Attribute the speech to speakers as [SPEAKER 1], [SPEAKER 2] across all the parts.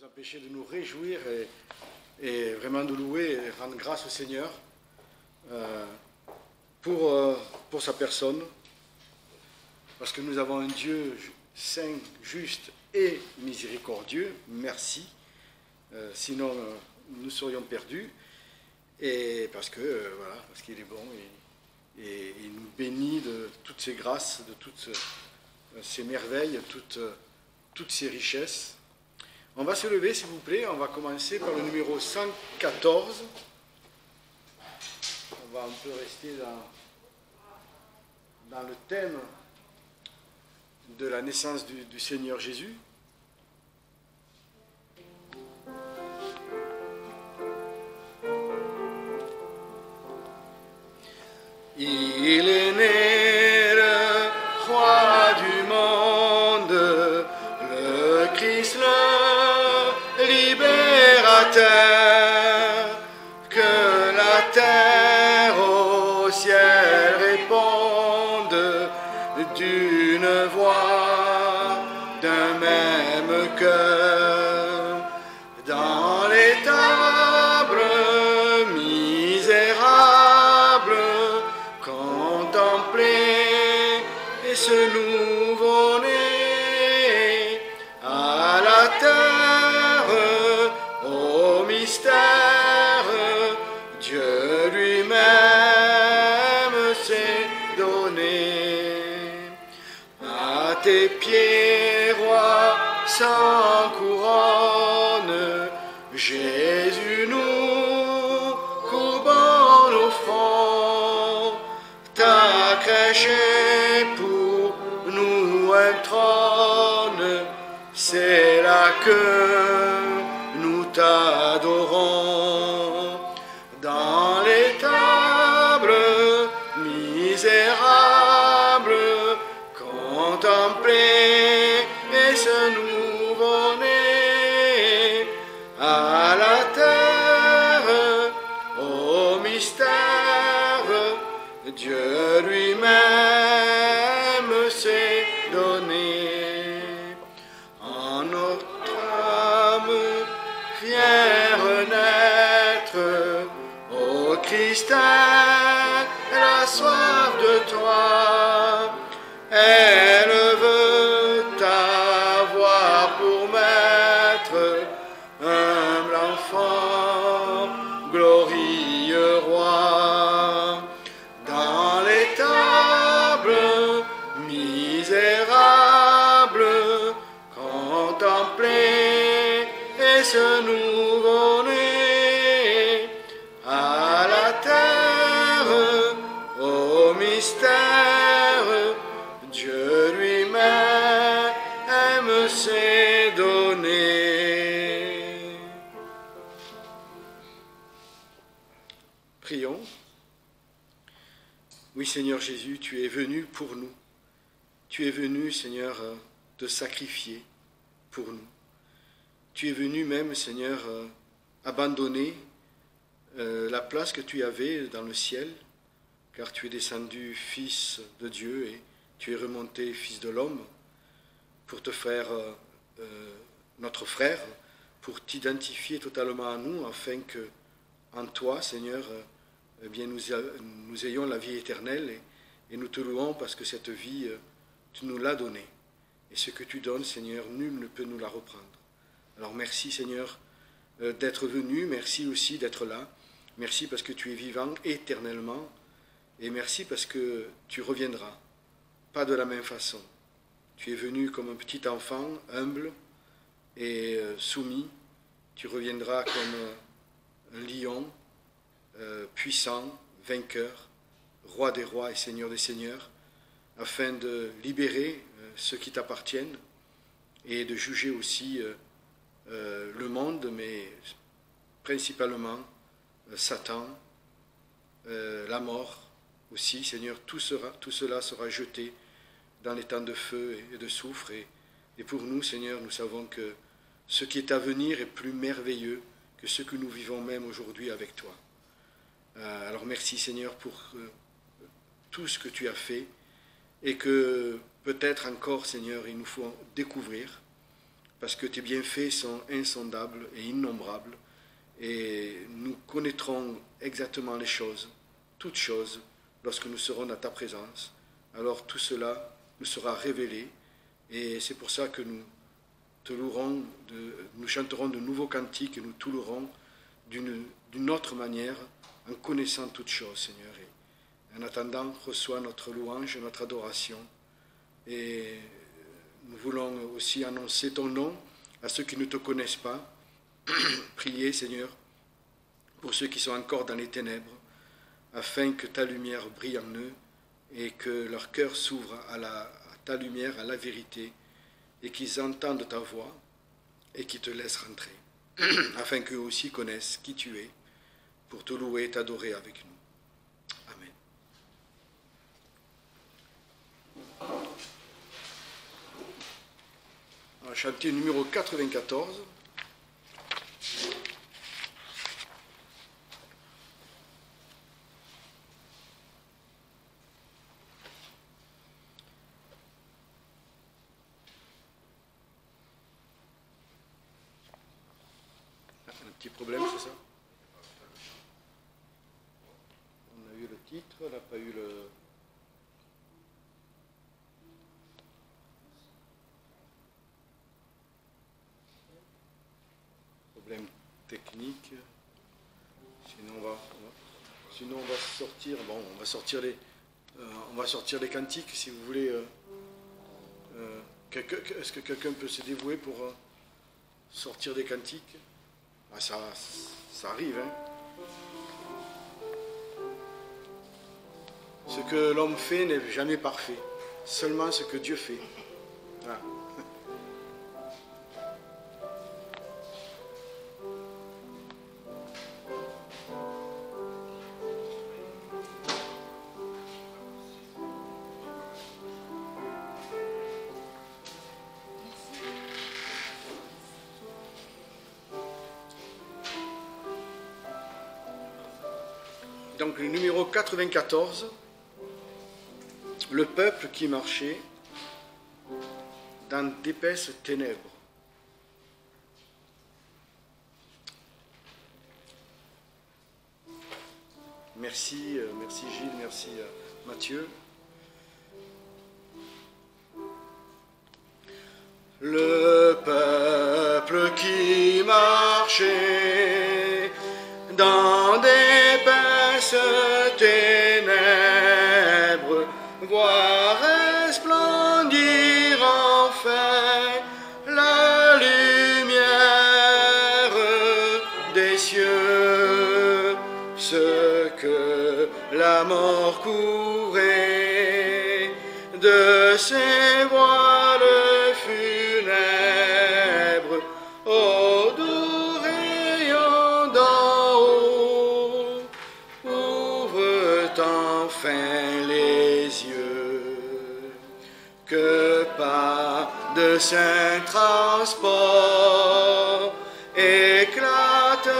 [SPEAKER 1] empêcher de nous réjouir et vraiment de louer et rendre grâce au Seigneur pour sa personne, parce que nous avons un Dieu saint, juste et miséricordieux, merci, sinon nous serions perdus, et parce qu'il est bon et il nous bénit de toutes ses grâces, de toutes ses merveilles, toutes ses richesses. On va se lever, s'il vous plaît. On va commencer par le numéro 114. On va un peu rester dans le thème de la naissance du Seigneur Jésus. Il est né le roi du monde, le Christ le libérateur, que la terre au ciel réponde d'une voix, d'un même cœur. Dans l'étable misérable, contempler ce nouveau-né à la terre, au mystère, Dieu lui-même s'est donné. À tes pieds, roi sans couronne, Jésus, nous courbons nos fronts. Ta crèche est pour nous un trône, c'est là que nous t'adorons. Dans l'étable misérable, contempler ce nouveau-né à la terre, au mystère, Dieu lui-même s'est donné. En notre âme vient renaître, ô Christ, la soif de toi. Elle veut t'avoir pour maître, humble enfant, glorieux roi. Dans l'étable misérable, contempler ce nouveau-né à la terre, au mystère, Dieu lui-même s'est donné. Prions. Oui, Seigneur Jésus, tu es venu pour nous. Tu es venu, Seigneur, te sacrifier pour nous. Tu es venu même, Seigneur, abandonner la place que tu avais dans le ciel, car tu es descendu Fils de Dieu et tu es remonté Fils de l'homme pour te faire notre frère, pour t'identifier totalement à nous, afin que en toi, Seigneur, eh bien, nous ayons la vie éternelle et nous te louons parce que cette vie, tu nous l'as donnée. Et ce que tu donnes, Seigneur, nul ne peut nous la reprendre. Alors merci, Seigneur, d'être venu, merci aussi d'être là. Merci parce que tu es vivant éternellement et merci parce que tu reviendras, pas de la même façon. Tu es venu comme un petit enfant, humble et soumis. Tu reviendras comme un lion, puissant, vainqueur, roi des rois et seigneur des seigneurs, afin de libérer ceux qui t'appartiennent et de juger aussi le monde, mais principalement Satan, la mort aussi. Seigneur, tout cela sera jeté dans les temps de feu et de soufre. Et pour nous, Seigneur, nous savons que ce qui est à venir est plus merveilleux que ce que nous vivons même aujourd'hui avec toi. Alors merci, Seigneur, pour tout ce que tu as fait et que peut-être encore, Seigneur, il nous faut découvrir parce que tes bienfaits sont insondables et innombrables, et nous connaîtrons exactement les choses, toutes choses, lorsque nous serons dans ta présence. Alors tout cela nous sera révélé, et c'est pour ça que nous te louerons, nous chanterons de nouveaux cantiques, et nous te louerons d'une autre manière, en connaissant toutes choses, Seigneur. Et en attendant, reçois notre louange, notre adoration, et nous voulons aussi annoncer ton nom à ceux qui ne te connaissent pas. Priez, Seigneur, pour ceux qui sont encore dans les ténèbres, afin que ta lumière brille en eux et que leur cœur s'ouvre à ta lumière, à la vérité, et qu'ils entendent ta voix et qu'ils te laissent rentrer, afin qu'eux aussi connaissent qui tu es, pour te louer et t'adorer avec nous. On va chanter numéro 94. Un petit problème, c'est ça? On a eu le titre, on n'a pas eu le... problème technique. Sinon on va sortir. Bon, on va sortir les cantiques si vous voulez. Est-ce que quelqu'un peut se dévouer pour sortir des cantiques? Ah, ça arrive, hein. Ce que l'homme fait n'est jamais parfait. Seulement ce que Dieu fait. Voilà. Donc le numéro 94, le peuple qui marchait dans d'épaisses ténèbres. Merci, merci Gilles, merci Mathieu. Le peuple qui marchait dans d'épaisses ténèbres, voit resplendir enfin la lumière des cieux. Ce que la mort couvrait de ses voiles funèbres, ô doux rayon d'en haut, ouvre enfin les yeux. Que par de saints transports éclate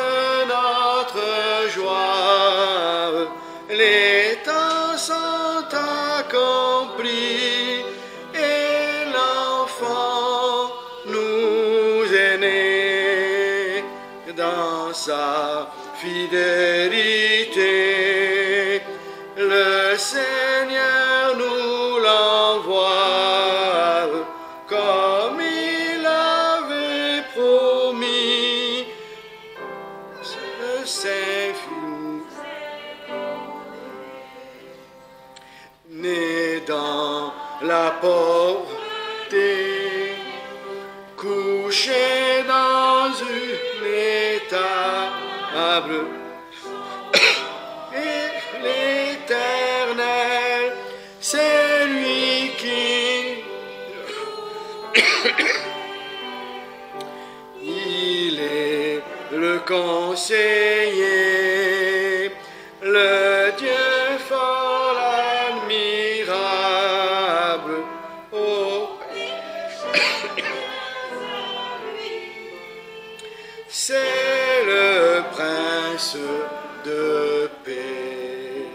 [SPEAKER 1] notre joie, les temps sont accomplis et l'enfant nous est né. Dans sa fidélité, le Seigneur nous l'envoie, comme il avait promis. Le Saint fut né dans la pauvreté, couché dans une étable, et l'Éternel, c'est lui qui il est le conseiller, le Dieu fort, admirable. Oh, c'est le prince de paix.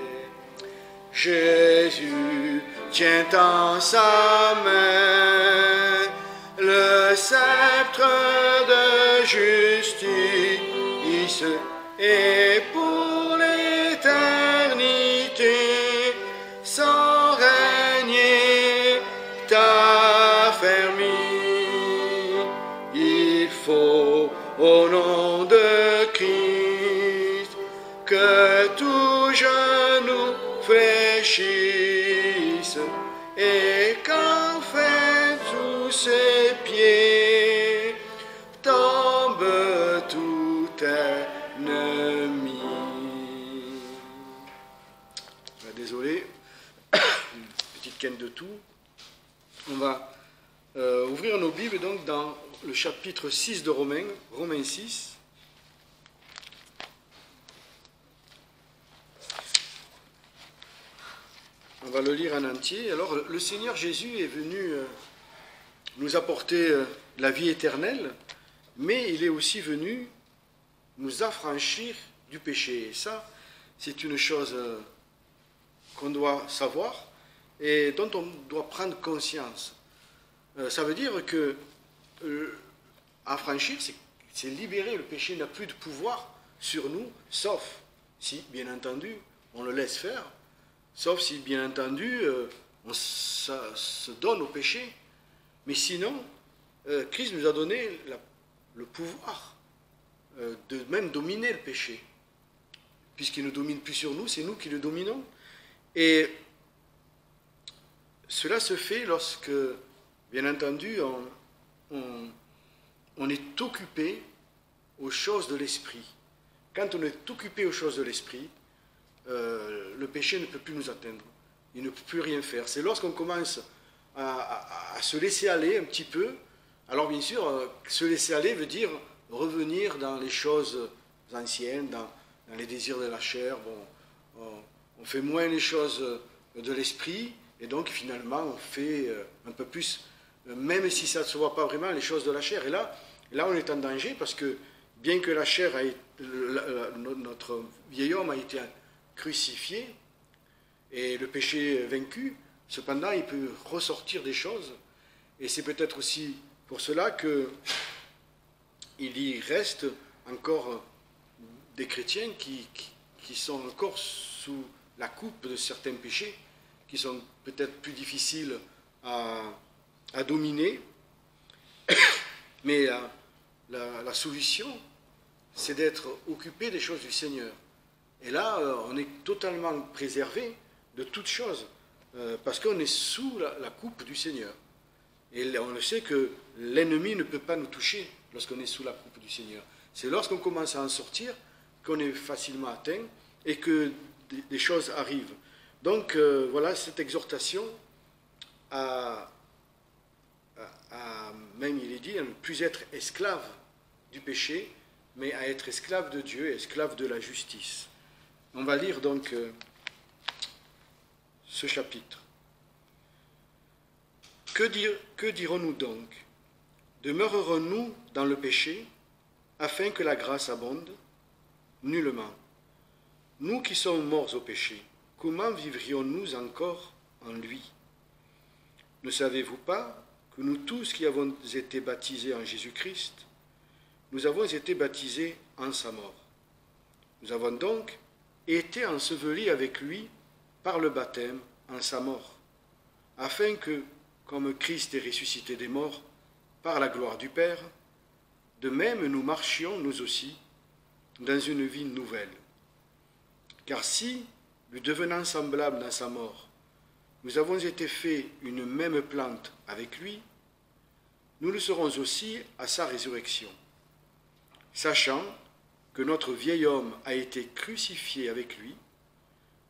[SPEAKER 1] Jésus tient en sa main le sceptre de justice et pour l'éternité, sans régner t'affermir. Il faut au nom de Christ que tout genou fléchisse et qu'enfin tous ses pieds tombent tout ennemi. Désolé, une petite quinte de tout. On va ouvrir nos Bibles donc dans le chapitre 6 de Romains, Romains 6. On va le lire en entier. Alors, le Seigneur Jésus est venu nous apporter la vie éternelle, mais il est aussi venu nous affranchir du péché. Et ça, c'est une chose qu'on doit savoir et dont on doit prendre conscience. Ça veut dire que affranchir, c'est libérer. Le péché n'a plus de pouvoir sur nous, sauf si, bien entendu, on le laisse faire. Sauf si, bien entendu, on se donne au péché. Mais sinon, Christ nous a donné le pouvoir de même dominer le péché. Puisqu'il ne domine plus sur nous, c'est nous qui le dominons. Et cela se fait lorsque, bien entendu, on est occupé aux choses de l'esprit. Quand on est occupé aux choses de l'esprit, le péché ne peut plus nous atteindre. Il ne peut plus rien faire. C'est lorsqu'on commence à se laisser aller un petit peu. Alors bien sûr, se laisser aller veut dire revenir dans les choses anciennes, dans les désirs de la chair. Bon, on fait moins les choses de l'esprit, et donc finalement on fait un peu plus, même si ça ne se voit pas vraiment, les choses de la chair. Et là on est en danger, parce que bien que la chair, notre vieil homme a été crucifié, et le péché vaincu, cependant il peut ressortir des choses, et c'est peut-être aussi pour cela qu'il y reste encore des chrétiens qui sont encore sous la coupe de certains péchés, qui sont peut-être plus difficiles à dominer, mais la solution, c'est d'être occupé des choses du Seigneur. Et là, on est totalement préservé de toutes choses, parce qu'on est sous la coupe du Seigneur. Et on le sait que l'ennemi ne peut pas nous toucher lorsqu'on est sous la coupe du Seigneur. C'est lorsqu'on commence à en sortir qu'on est facilement atteint et que des choses arrivent. Donc voilà cette exhortation même il est dit, à ne plus être esclave du péché, mais à être esclave de Dieu, esclave de la justice. On va lire donc ce chapitre. Que dirons-nous donc? Demeurerons-nous dans le péché afin que la grâce abonde? Nullement. Nous qui sommes morts au péché, comment vivrions-nous encore en lui? Ne savez-vous pas que nous tous qui avons été baptisés en Jésus-Christ, nous avons été baptisés en sa mort? Nous avons donc été ensevelis avec lui par le baptême en sa mort, afin que, comme Christ est ressuscité des morts par la gloire du Père, de même nous marchions nous aussi dans une vie nouvelle. Car si, lui devenant semblable dans sa mort, nous avons été faits une même plante avec lui, nous le serons aussi à sa résurrection, sachant que notre vieil homme a été crucifié avec lui,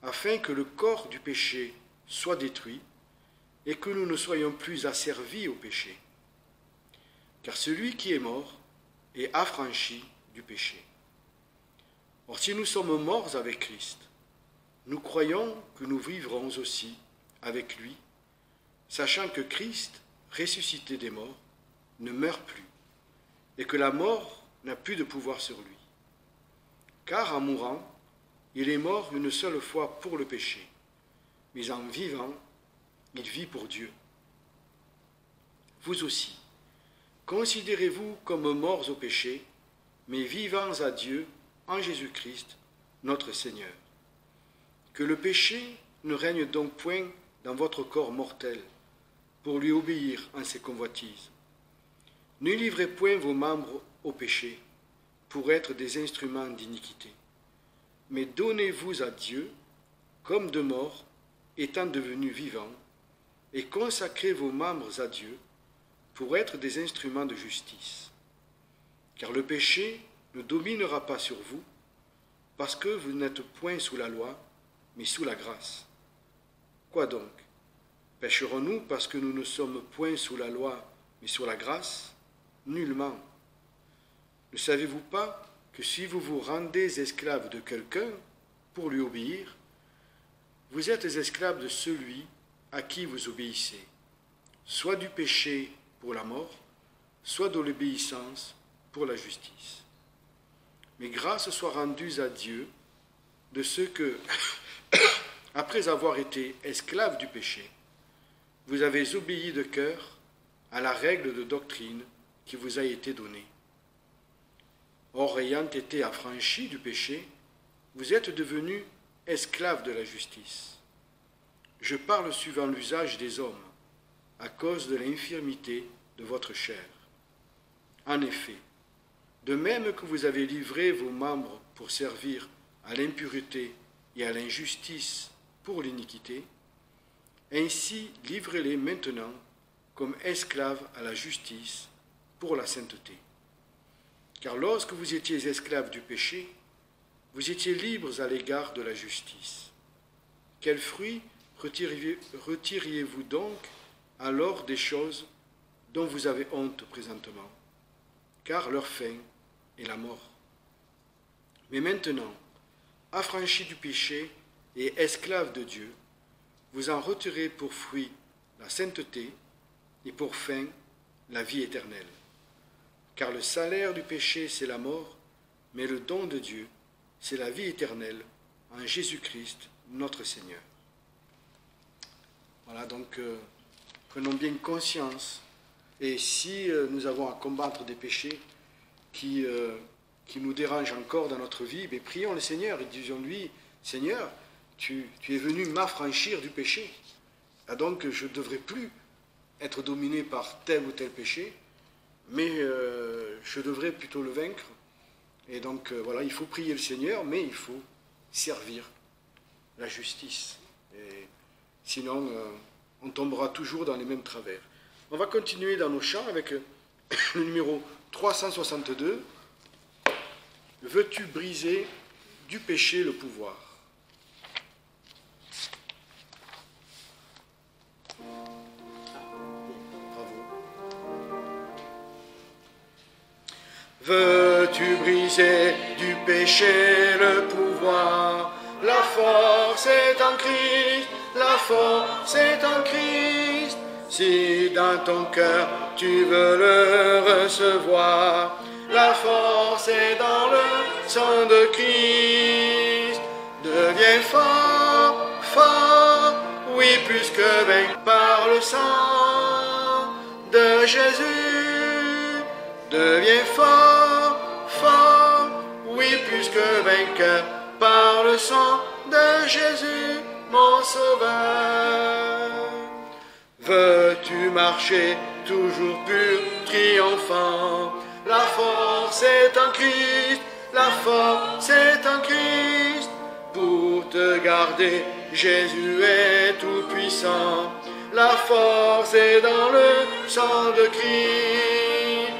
[SPEAKER 1] afin que le corps du péché soit détruit et que nous ne soyons plus asservis au péché. Car celui qui est mort est affranchi du péché. Or, si nous sommes morts avec Christ, nous croyons que nous vivrons aussi avec lui, sachant que Christ, ressuscité des morts, ne meurt plus, et que la mort n'a plus de pouvoir sur lui. Car en mourant, il est mort une seule fois pour le péché, mais en vivant, il vit pour Dieu. Vous aussi, considérez-vous comme morts au péché, mais vivants à Dieu en Jésus-Christ, notre Seigneur. Que le péché ne règne donc point dans votre corps mortel, pour lui obéir en ses convoitises. Ne livrez point vos membres au péché, pour être des instruments d'iniquité, mais donnez-vous à Dieu comme de morts, étant devenus vivants, et consacrez vos membres à Dieu pour être des instruments de justice. Car le péché ne dominera pas sur vous, parce que vous n'êtes point sous la loi, mais sous la grâce. Quoi donc? Pécherons-nous parce que nous ne sommes point sous la loi, mais sous la grâce? Nullement. Ne savez-vous pas que si vous vous rendez esclaves de quelqu'un pour lui obéir, vous êtes esclaves de celui à qui vous obéissez, soit du péché pour la mort, soit de l'obéissance pour la justice. Mais grâce soit rendue à Dieu de ceux que, après avoir été esclaves du péché, vous avez obéi de cœur à la règle de doctrine qui vous a été donnée. Or, ayant été affranchis du péché, vous êtes devenus esclaves de la justice. Je parle suivant l'usage des hommes, à cause de l'infirmité de votre chair. En effet, de même que vous avez livré vos membres pour servir à l'impureté et à l'injustice pour l'iniquité, ainsi livrez-les maintenant comme esclaves à la justice pour la sainteté. Car lorsque vous étiez esclaves du péché, vous étiez libres à l'égard de la justice. Quel fruit retiriez-vous donc alors des choses dont vous avez honte présentement? Car leur fin est la mort. Mais maintenant, affranchis du péché et esclaves de Dieu, vous en retirez pour fruit la sainteté et pour fin la vie éternelle. Car le salaire du péché, c'est la mort, mais le don de Dieu, c'est la vie éternelle en Jésus-Christ, notre Seigneur. Voilà, donc prenons bien conscience. Et si nous avons à combattre des péchés qui nous dérangent encore dans notre vie, mais prions le Seigneur et disons-lui, Seigneur, tu es venu m'affranchir du péché. Et donc je ne devrais plus être dominé par tel ou tel péché, mais je devrais plutôt le vaincre. Et donc voilà, il faut prier le Seigneur, mais il faut servir la justice. Et sinon, on tombera toujours dans les mêmes travers. On va continuer dans nos chants avec le numéro 362. Veux-tu briser du péché le pouvoir? Veux-tu briser du péché le pouvoir? La force est en Christ, la force est en Christ. Si dans ton cœur tu veux le recevoir, la force est dans le sang de Christ. Deviens fort, fort, oui, plus que vaincu par le sang de Jésus. Deviens fort, fort, oui, plus que vainqueur par le sang de Jésus, mon sauveur. Veux-tu marcher toujours pur, triomphant? La force est en Christ, la force est en Christ. Pour te garder, Jésus est tout puissant. La force est dans le sang de Christ.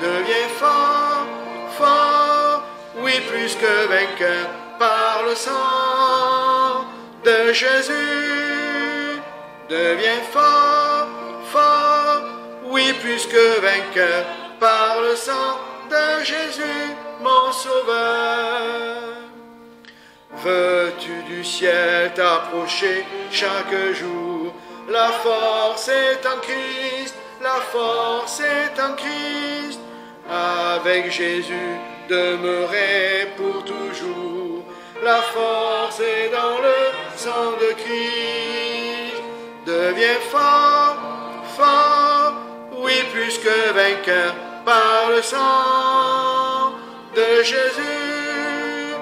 [SPEAKER 1] Deviens fort, fort, oui, plus que vainqueur par le sang de Jésus. Deviens fort, fort, oui, plus que vainqueur par le sang de Jésus, mon sauveur. Veux-tu du ciel t'approcher chaque jour? La force est en Christ, la force est en Christ. Avec Jésus demeurer pour toujours. La force est dans le sang de Christ. Deviens fort, fort, oui, plus que vainqueur par le sang de Jésus.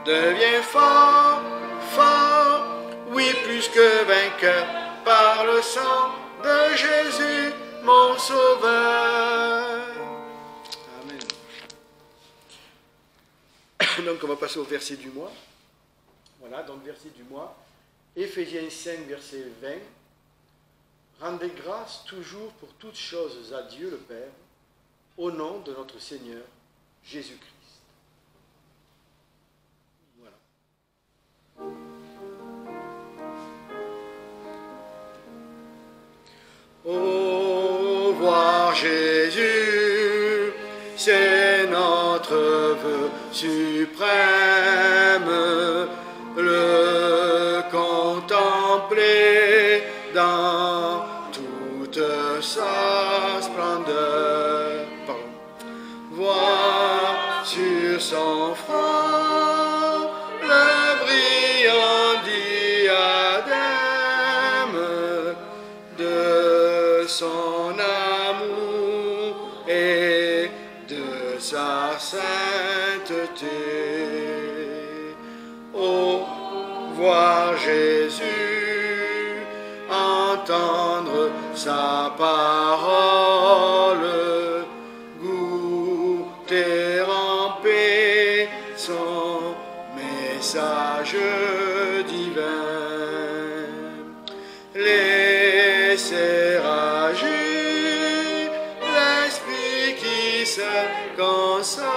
[SPEAKER 1] Deviens fort, fort, oui, plus que vainqueur par le sang de Jésus, mon Sauveur. Amen. Donc on va passer au verset du mois. Voilà, donc verset du mois. Éphésiens 5, verset 20. Rendez grâce toujours pour toutes choses à Dieu le Père, au nom de notre Seigneur Jésus-Christ. Voilà. Oh, voir Jésus, c'est notre vœu suprême, le contempler dans toute sa splendeur. Pardon. Voir sur son front le brillant diadème de son amour et de sa sainteté. Oh, voir Jésus, entendre sa parole, goûter en paix son message divin, laisser agir l'esprit qui se console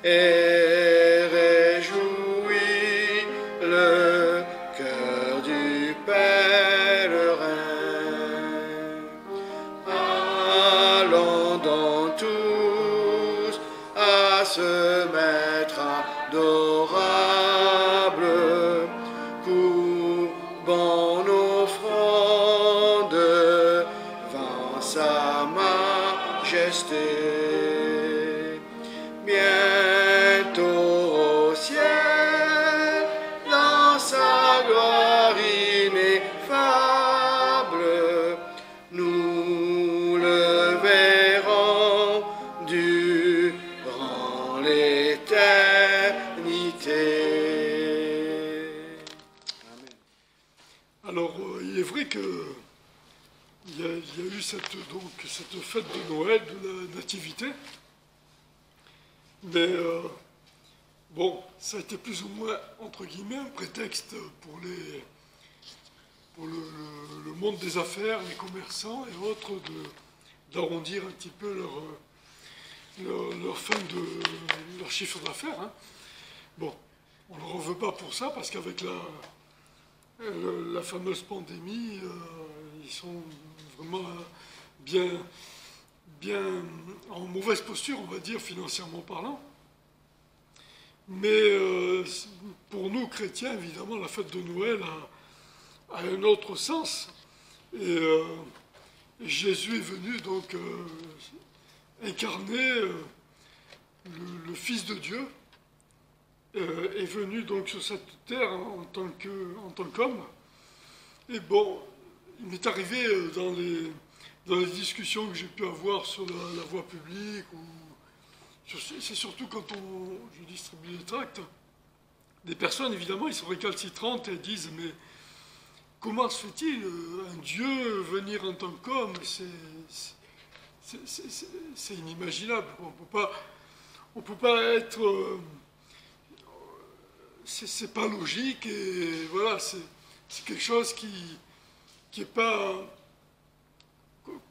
[SPEAKER 1] et réjouit le cœur du pèlerin. Allons donc tous à se mettre adorables, courbons nos fronts devant sa majesté. Bientôt au ciel, dans sa gloire ineffable, nous le verrons durant l'éternité. Amen.
[SPEAKER 2] Alors, il est vrai que il y a eu cette fête de Noël, de la Nativité, mais bon, ça a été plus ou moins, entre guillemets, un prétexte pour le monde des affaires, les commerçants et autres, d'arrondir un petit peu leur chiffre d'affaires. Hein. Bon, on ne le veut pas pour ça, parce qu'avec la fameuse pandémie, ils sont vraiment bien en mauvaise posture, on va dire, financièrement parlant. Mais pour nous, chrétiens, évidemment, la fête de Noël a un autre sens. Et Jésus est venu donc incarner le Fils de Dieu, est venu donc sur cette terre en tant qu'homme. Et bon, il m'est arrivé dans les discussions que j'ai pu avoir sur la voie publique, c'est surtout quand je distribue les tracts, des personnes, évidemment, ils sont récalcitrantes et disent « Mais comment se fait-il un Dieu venir en tant qu'homme ? C'est inimaginable. On peut pas être... c'est pas logique et voilà, c'est quelque chose qui est pas...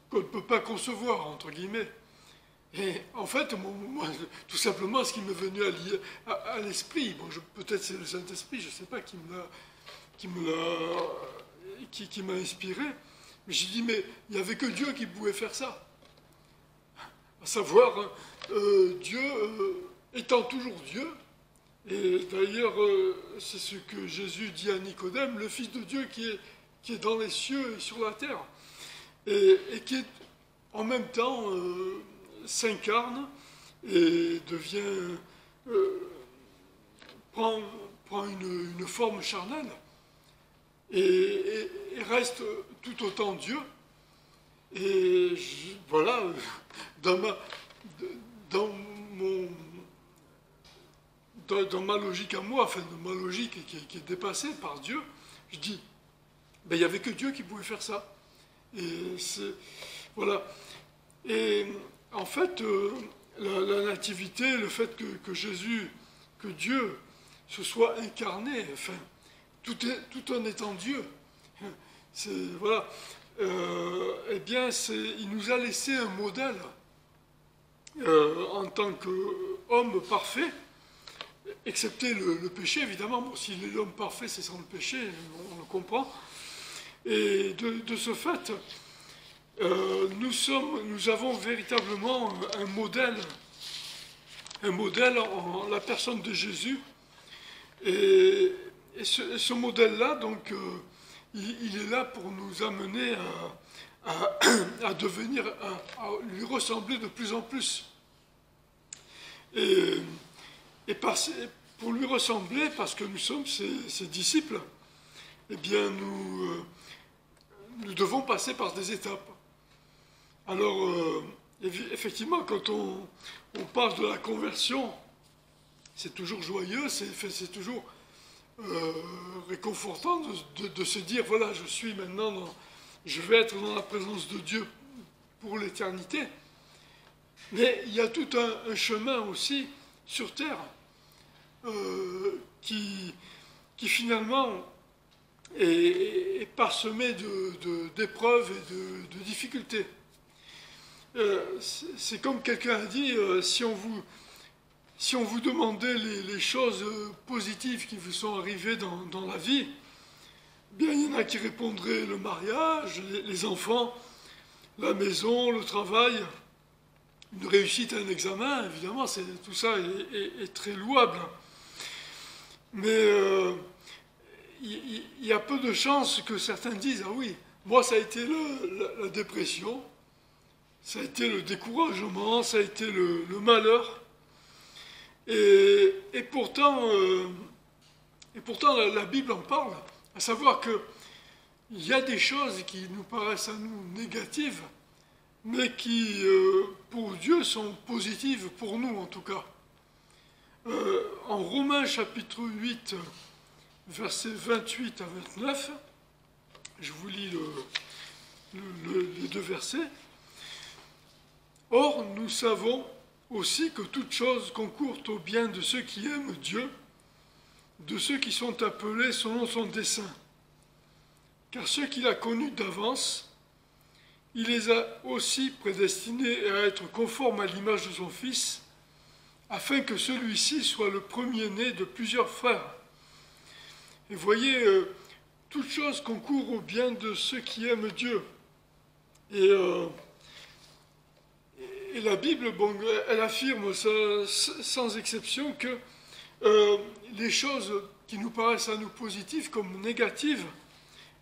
[SPEAKER 2] qu'on ne peut pas concevoir, entre guillemets. Et en fait, moi, tout simplement, ce qui m'est venu à l'esprit, bon, peut-être c'est le Saint-Esprit, je ne sais pas, qui m'a inspiré, mais j'ai dit, mais il n'y avait que Dieu qui pouvait faire ça. À savoir, Dieu étant toujours Dieu, et d'ailleurs, c'est ce que Jésus dit à Nicodème, le Fils de Dieu qui est dans les cieux et sur la terre, et qui est en même temps s'incarne et devient prend une forme charnelle et reste tout autant Dieu. Et voilà, dans ma, dans mon, dans ma logique à moi, enfin dans ma logique qui est dépassée par Dieu, je dis, ben, il n'y avait que Dieu qui pouvait faire ça. Et voilà. Et en fait, la nativité, le fait que Jésus, que Dieu se soit incarné, enfin, tout en étant Dieu, voilà, eh bien, il nous a laissé un modèle en tant qu'homme parfait, excepté le péché, évidemment. Bon, s'il est l'homme parfait, c'est sans le péché, on le comprend. Et de ce fait, nous avons véritablement un modèle en la personne de Jésus. Et ce modèle-là, donc, il est là pour nous amener à devenir, à lui ressembler de plus en plus. Et pour lui ressembler, parce que nous sommes ses disciples, eh bien, nous devons passer par des étapes. Alors, effectivement, quand on parle de la conversion, c'est toujours joyeux, c'est toujours réconfortant de se dire, voilà, je vais être dans la présence de Dieu pour l'éternité. Mais il y a tout un chemin aussi sur terre qui finalement est parsemé d'épreuves et de difficultés. C'est comme quelqu'un a dit, si on vous demandait les choses positives qui vous sont arrivées dans la vie, bien il y en a qui répondraient le mariage, les enfants, la maison, le travail, une réussite à un examen, évidemment, tout ça est très louable. Mais il y a peu de chances que certains disent, ah oui, moi ça a été la dépression, ça a été le découragement, ça a été le malheur. Et pourtant, la Bible en parle, à savoir qu'il y a des choses qui nous paraissent à nous négatives, mais qui, pour Dieu, sont positives, pour nous en tout cas. En Romains chapitre 8, versets 28 à 29, je vous lis les deux versets. « Or, nous savons aussi que toute chose concourt au bien de ceux qui aiment Dieu, de ceux qui sont appelés selon son dessein. Car ceux qu'il a connus d'avance, il les a aussi prédestinés à être conformes à l'image de son Fils, afin que celui-ci soit le premier-né de plusieurs frères. » Et voyez, toute chose concourt au bien de ceux qui aiment Dieu. Et la Bible, bon, elle affirme sans exception que les choses qui nous paraissent à nous positives comme négatives,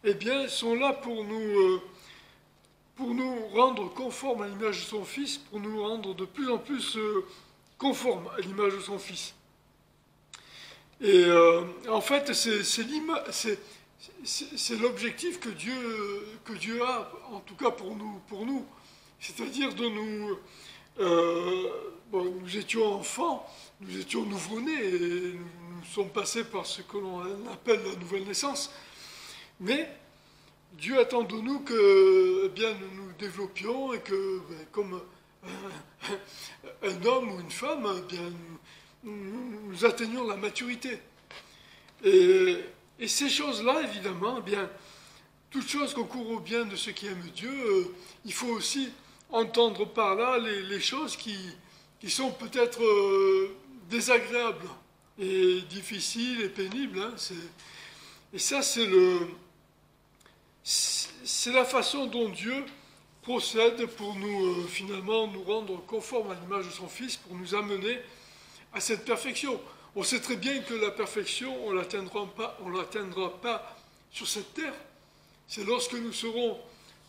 [SPEAKER 2] eh bien, sont là pour nous rendre conformes à l'image de son Fils, pour nous rendre de plus en plus conformes à l'image de son Fils. Et en fait, c'est l'objectif que Dieu a, en tout cas pour nous. C'est-à-dire de nous... nous étions enfants, nous étions nouveau-nés, et nous sommes passés par ce que l'on appelle la nouvelle naissance. Mais Dieu attend de nous que nous nous développions et que, comme un homme ou une femme, nous atteignions la maturité. Et ces choses-là, évidemment, toute chose concourt au bien de ceux qui aiment Dieu, il faut aussi entendre par là les choses qui sont peut-être désagréables et difficiles et pénibles. Hein. Et ça, c'est la façon dont Dieu procède pour nous, finalement, nous rendre conformes à l'image de son Fils, pour nous amener à cette perfection. On sait très bien que la perfection, on ne l'atteindra pas sur cette terre. C'est lorsque nous serons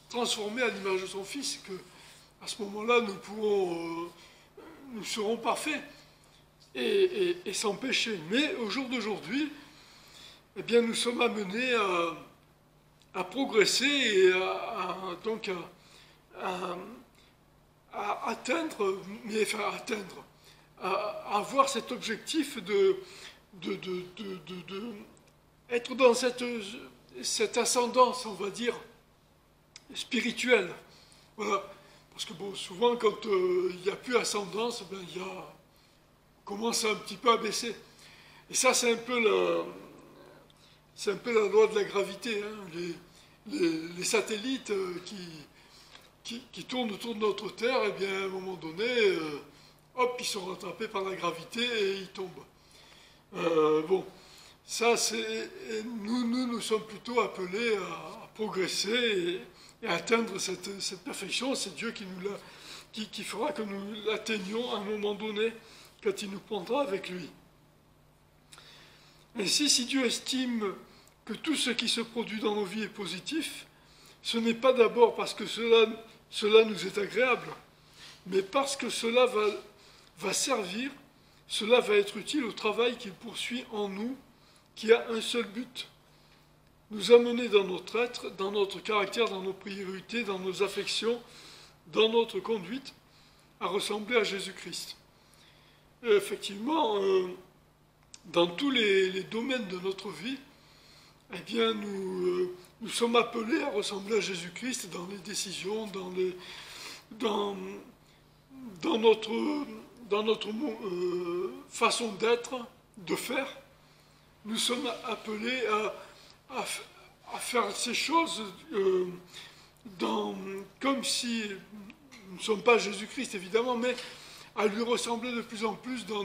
[SPEAKER 2] transformés à l'image de son Fils que, à ce moment-là, nous serons parfaits et sans péché. Mais au jour d'aujourd'hui, eh bien, nous sommes amenés à progresser et donc à atteindre, mais enfin à atteindre, à avoir cet objectif de être dans cette ascendance, on va dire, spirituelle. Voilà. Parce que bon, souvent, quand il n'y a plus ascendance, ben, on commence un petit peu à baisser. Et ça, c'est un peu la loi de la gravité. Hein. Les satellites qui tournent autour de notre Terre, eh bien, à un moment donné, hop, ils sont rattrapés par la gravité et ils tombent. Bon, ça, nous sommes plutôt appelés à progresser et à atteindre cette perfection. C'est Dieu qui fera que nous l'atteignions à un moment donné, quand il nous prendra avec lui. Ainsi, si Dieu estime que tout ce qui se produit dans nos vies est positif, ce n'est pas d'abord parce que cela nous est agréable, mais parce que cela va servir, cela va être utile au travail qu'il poursuit en nous, qui a un seul but: nous amener dans notre être, dans notre caractère, dans nos priorités, dans nos affections, dans notre conduite, à ressembler à Jésus-Christ. Et effectivement, dans tous les domaines de notre vie, eh bien, nous sommes appelés à ressembler à Jésus-Christ dans les décisions, dans notre façon d'être, de faire. Nous sommes appelés à faire ces choses comme si nous ne sommes pas Jésus-Christ, évidemment, mais à lui ressembler de plus en plus dans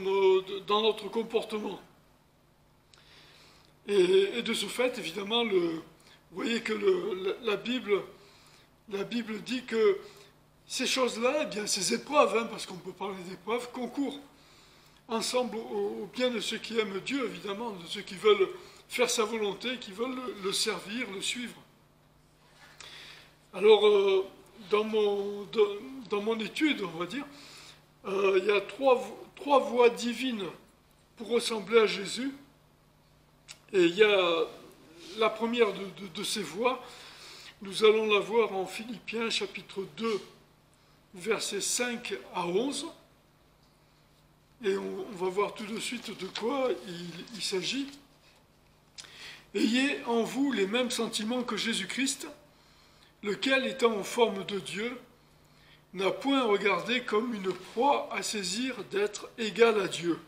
[SPEAKER 2] notre comportement. Et de ce fait, évidemment, vous voyez que la Bible dit que ces choses-là, eh bien, ces épreuves, hein, parce qu'on peut parler d'épreuves, concourent ensemble au bien de ceux qui aiment Dieu, évidemment, de ceux qui veulent faire sa volonté, qui veulent le servir, le suivre. Alors, dans mon étude, on va dire, il y a trois voies divines pour ressembler à Jésus. Et il y a la première de ces voies, nous allons la voir en Philippiens chapitre 2, versets 5 à 11. Et on va voir tout de suite de quoi il s'agit. Ayez en vous les mêmes sentiments que Jésus-Christ, lequel, étant en forme de Dieu, n'a point regardé comme une proie à saisir d'être égal à Dieu.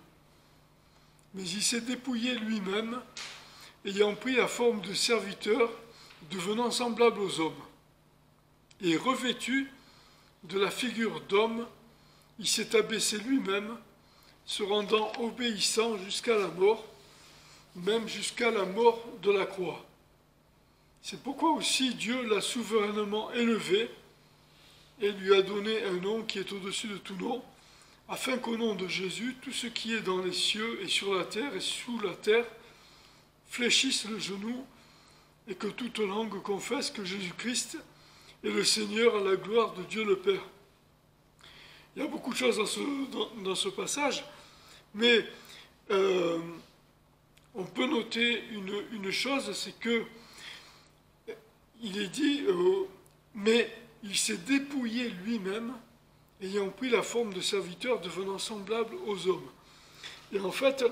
[SPEAKER 2] Mais il s'est dépouillé lui-même, ayant pris la forme de serviteur, devenant semblable aux hommes. Et revêtu de la figure d'homme, il s'est abaissé lui-même, se rendant obéissant jusqu'à la mort, même jusqu'à la mort de la croix. C'est pourquoi aussi Dieu l'a souverainement élevé et lui a donné un nom qui est au-dessus de tout nom, afin qu'au nom de Jésus, tout ce qui est dans les cieux et sur la terre et sous la terre fléchisse le genou et que toute langue confesse que Jésus-Christ est le Seigneur à la gloire de Dieu le Père. Il y a beaucoup de choses dans ce passage, mais on peut noter une chose, c'est que il est dit, mais il s'est dépouillé lui-même, ayant pris la forme de serviteur, devenant semblable aux hommes. Et en fait,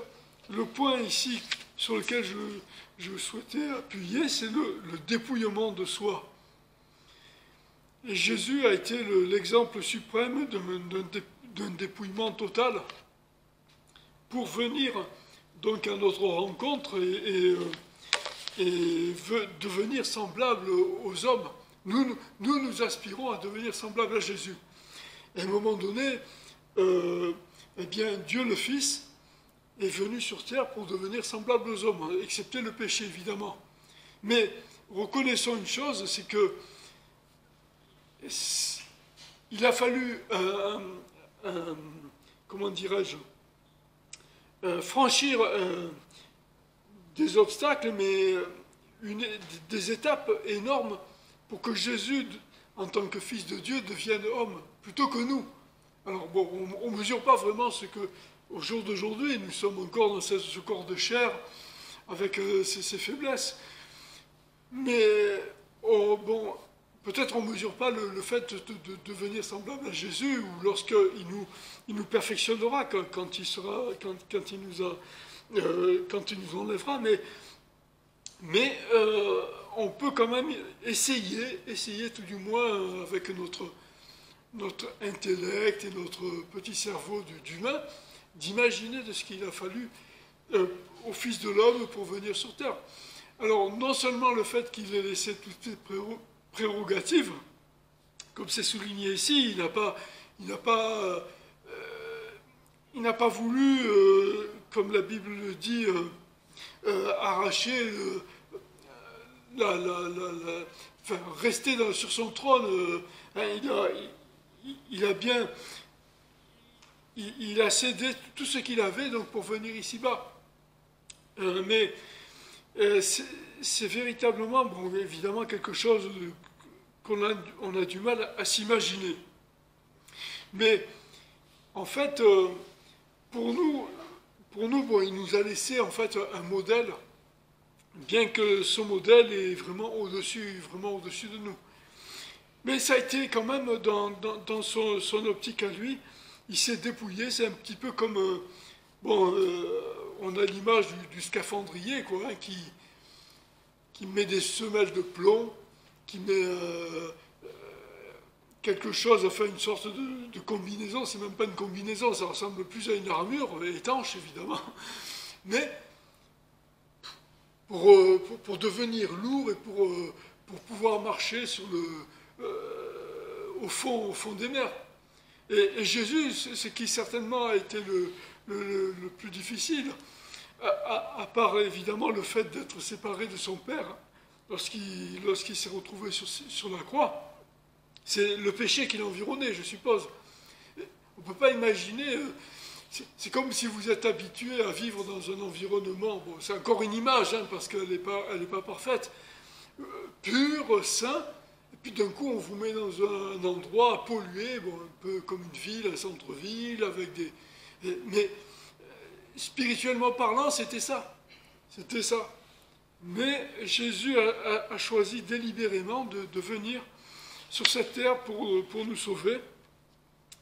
[SPEAKER 2] le point ici sur lequel je souhaitais appuyer, c'est le dépouillement de soi. Et Jésus a été l'exemple suprême d'un dépouillement total pour venir donc à notre rencontre et devenir semblable aux hommes. Nous aspirons à devenir semblables à Jésus. Et à un moment donné, eh bien, Dieu le Fils est venu sur terre pour devenir semblable aux hommes, excepté le péché, évidemment. Mais reconnaissons une chose, c'est que il a fallu, comment dirais-je, franchir des obstacles, mais des étapes énormes pour que Jésus, en tant que Fils de Dieu, devienne homme, plutôt que nous. Alors bon, on ne mesure pas vraiment ce que, au jour d'aujourd'hui, nous sommes encore dans ce corps de chair, avec ses faiblesses. Mais bon, peut-être on ne mesure pas le fait de devenir semblable à Jésus, ou lorsqu'il nous perfectionnera, quand il nous enlèvera, mais on peut quand même essayer tout du moins avec notre intellect et notre petit cerveau d'humain, d'imaginer de ce qu'il a fallu au Fils de l'homme pour venir sur terre. Alors, non seulement le fait qu'il ait laissé toutes ses prérogatives, comme c'est souligné ici, il n'a pas voulu, comme la Bible le dit, arracher, enfin, rester sur son trône. Il a cédé tout ce qu'il avait donc pour venir ici-bas. Mais c'est véritablement, bon, évidemment, quelque chose qu'on a du mal à s'imaginer. Mais en fait, pour nous, bon, il nous a laissé en fait un modèle, bien que son modèle est vraiment au-dessus de nous. Mais ça a été quand même dans son optique à lui, il s'est dépouillé. C'est un petit peu comme, on a l'image du scaphandrier, quoi, hein, qui met des semelles de plomb, qui met quelque chose, enfin une sorte de combinaison. C'est même pas une combinaison, ça ressemble plus à une armure, étanche évidemment, mais pour devenir lourd et pour pouvoir marcher au fond des mers. Et Jésus, ce qui certainement a été le plus difficile, à part évidemment le fait d'être séparé de son Père lorsqu'il s'est retrouvé sur la croix, c'est le péché qui l'environnait, je suppose. On ne peut pas imaginer, c'est comme si vous êtes habitué à vivre dans un environnement, bon, c'est encore une image, hein, parce qu'elle n'est pas parfaite, pur, sain, et puis d'un coup on vous met dans un endroit pollué, bon, un peu comme une ville, un centre-ville, avec mais spirituellement parlant, c'était ça. C'était ça. Mais Jésus a choisi délibérément de venir sur cette terre pour nous sauver.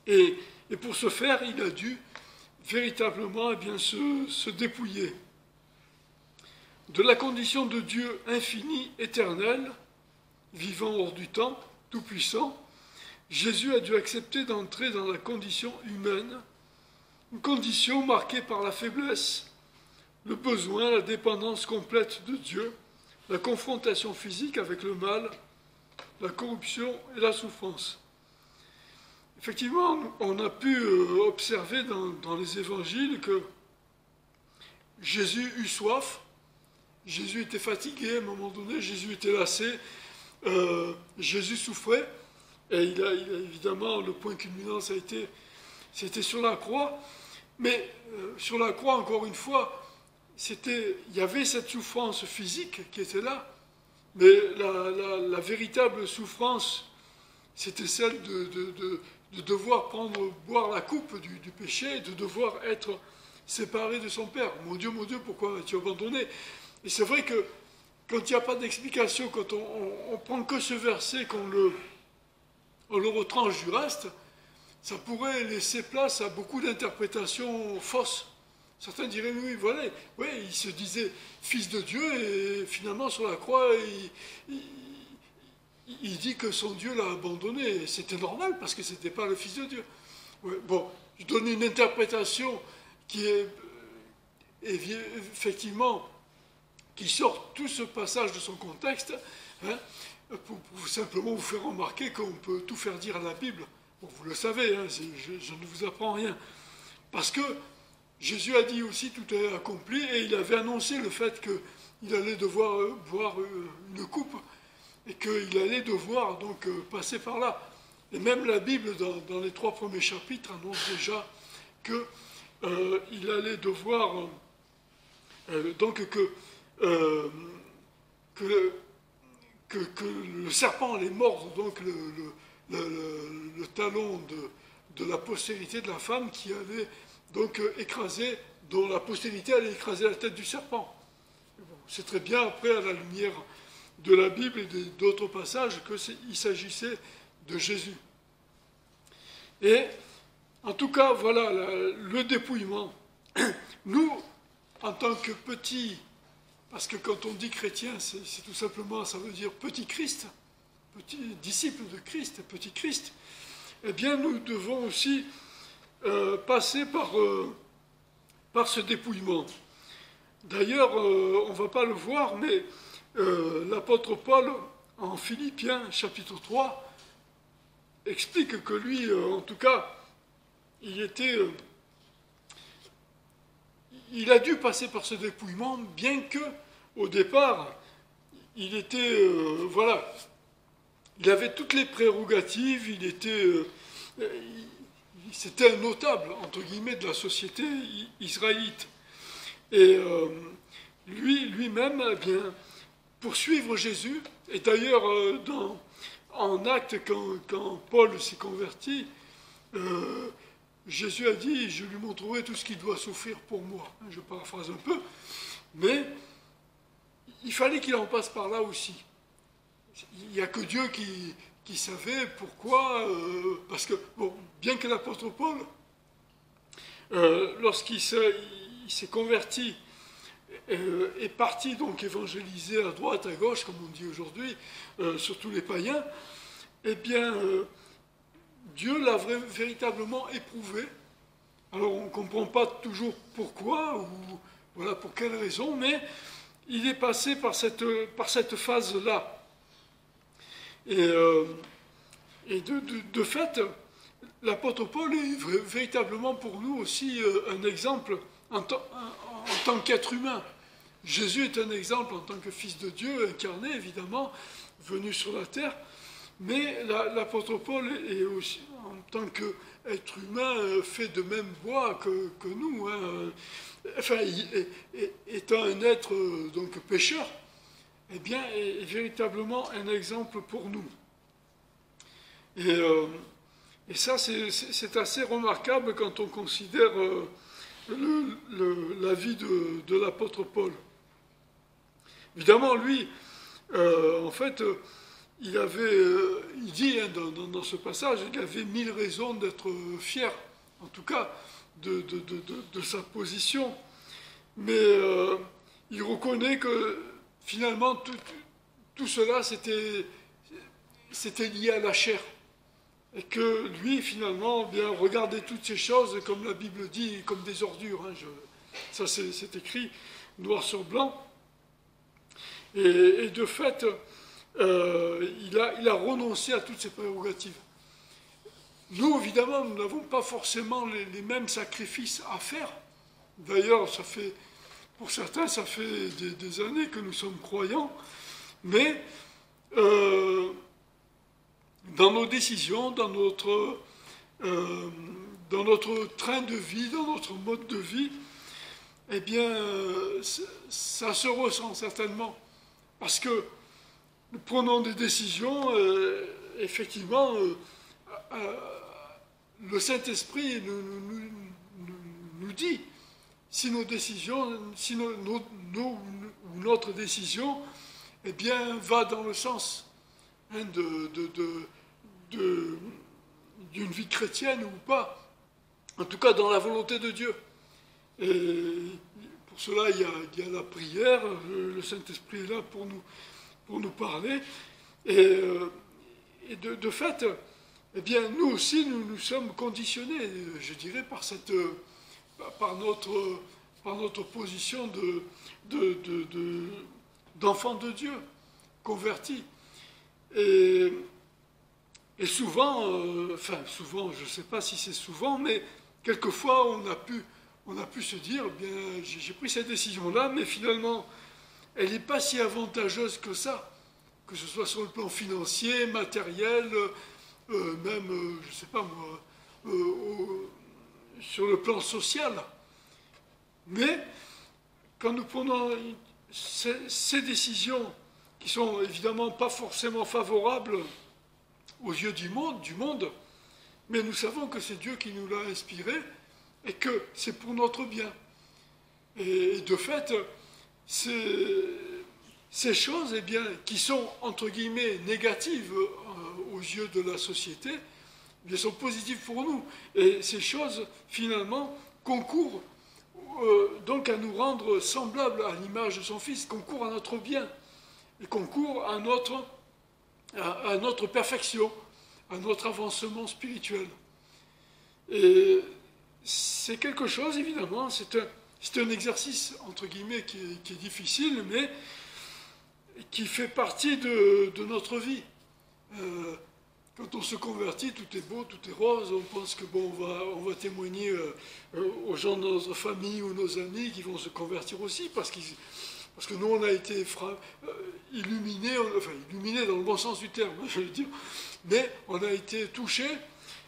[SPEAKER 2] Et pour ce faire, il a dû véritablement se dépouiller. De la condition de Dieu infini, éternel, vivant hors du temps, tout-puissant, Jésus a dû accepter d'entrer dans la condition humaine, une condition marquée par la faiblesse, le besoin, la dépendance complète de Dieu, la confrontation physique avec le mal, la corruption et la souffrance. Effectivement, on a pu observer dans les évangiles que Jésus eut soif, Jésus était fatigué à un moment donné, Jésus était lassé, Jésus souffrait, et il a évidemment, le point culminant, c'était sur la croix, mais sur la croix, encore une fois, il y avait cette souffrance physique qui était là, mais la véritable souffrance, c'était celle de devoir boire la coupe du péché, de devoir être séparé de son Père. Mon Dieu, pourquoi as-tu abandonné? Et c'est vrai que quand il n'y a pas d'explication, quand on prend que ce verset, on le retranche du reste, ça pourrait laisser place à beaucoup d'interprétations fausses. Certains diraient, oui, voilà, oui, il se disait fils de Dieu, et finalement sur la croix, il dit que son Dieu l'a abandonné. C'était normal, parce que ce n'était pas le fils de Dieu. Ouais, bon, je donne une interprétation qui est effectivement, qui sort tout ce passage de son contexte, hein, pour simplement vous faire remarquer qu'on peut tout faire dire à la Bible. Bon, vous le savez, hein, je ne vous apprends rien. Parce que Jésus a dit aussi tout est accompli, et il avait annoncé le fait qu'il allait devoir boire une coupe, et qu'il allait devoir donc passer par là. Et même la Bible, dans les 3 premiers chapitres, annonce déjà qu'il allait devoir que le serpent allait mordre donc le talon de la postérité de la femme qui allait donc écraser, dont la postérité allait écraser la tête du serpent. Bon, c'est très bien après, à la lumière de la Bible et d'autres passages qu'il s'agissait de Jésus. Et en tout cas, voilà le dépouillement. Nous, en tant que petits, parce que quand on dit chrétien, c'est tout simplement, ça veut dire petit Christ, petit disciple de Christ, petit Christ, eh bien nous devons aussi passer par ce dépouillement. D'ailleurs, on ne va pas le voir, mais l'apôtre Paul, en Philippiens, chapitre 3, explique que lui, en tout cas, il a dû passer par ce dépouillement, bien que, au départ, il était, il avait toutes les prérogatives, c'était un notable, entre guillemets, de la société israélite. Et lui-même, eh bien, pour suivre Jésus, et d'ailleurs, en Actes, quand Paul s'est converti, Jésus a dit, je lui montrerai tout ce qu'il doit souffrir pour moi. Je paraphrase un peu, mais il fallait qu'il en passe par là aussi. Il n'y a que Dieu qui savait pourquoi, parce que, bon, bien que l'apôtre Paul, lorsqu'il s'est converti, est parti donc évangéliser à droite, à gauche, comme on dit aujourd'hui, surtout les païens, eh bien, Dieu l'a véritablement éprouvé. Alors on ne comprend pas toujours pourquoi, ou voilà pour quelle raison, mais il est passé par cette phase-là. Et de fait, l'apôtre Paul est véritablement pour nous aussi un exemple en tant qu'être humain. Jésus est un exemple en tant que Fils de Dieu, incarné évidemment, venu sur la terre, mais l'apôtre Paul est aussi, en tant qu'être humain, fait de même bois que nous, hein. Enfin, étant un être donc pécheur, eh bien, est véritablement un exemple pour nous. Et ça, c'est assez remarquable quand on considère la vie de l'apôtre Paul. Évidemment, lui, en fait, il dit hein, dans ce passage, il avait 1000 raisons d'être fier, en tout cas, de sa position. Mais il reconnaît que finalement, tout cela, c'était lié à la chair. Et que lui, finalement, bien, regardait toutes ces choses, comme la Bible dit, comme des ordures. Hein, ça, c'est écrit noir sur blanc. Et de fait, il a renoncé à toutes ses prérogatives. Nous, évidemment, nous n'avons pas forcément les mêmes sacrifices à faire. D'ailleurs, pour certains, ça fait des années que nous sommes croyants. Mais dans nos décisions, dans notre train de vie, dans notre mode de vie, eh bien, ça se ressent certainement. Parce que nous prenons des décisions, effectivement, le Saint-Esprit nous dit si nos décisions, si notre décision, eh bien, va dans le sens hein, d'une vie chrétienne ou pas, en tout cas dans la volonté de Dieu. Et pour cela, il y a la prière, le Saint-Esprit est là pour nous parler. Et de fait, eh bien, nous aussi, nous sommes conditionnés, je dirais, par notre position d'enfants de Dieu, convertis. Et souvent, souvent, je ne sais pas si c'est souvent, mais quelquefois, on a pu se dire, bien, j'ai pris cette décision-là, mais finalement, elle n'est pas si avantageuse que ça, que ce soit sur le plan financier, matériel, même, je ne sais pas moi, sur le plan social. Mais quand nous prenons ces décisions, qui sont évidemment pas forcément favorables aux yeux du monde, mais nous savons que c'est Dieu qui nous l'a inspiré et que c'est pour notre bien. Et de fait, c'est ces choses, eh bien, qui sont, entre guillemets, négatives aux yeux de la société, elles sont positives pour nous. Et ces choses, finalement, concourent donc à nous rendre semblables à l'image de son Fils, concourent à notre bien, et concourent à notre perfection, à notre avancement spirituel. Et c'est quelque chose, évidemment, c'est un exercice, entre guillemets, qui est difficile, mais qui fait partie de notre vie. Quand on se convertit, tout est beau, tout est rose, on pense que bon, on va témoigner aux gens de notre famille ou nos amis qui vont se convertir aussi, parce que nous, on a été illuminés, enfin illuminés dans le bon sens du terme, je veux dire, mais on a été touchés,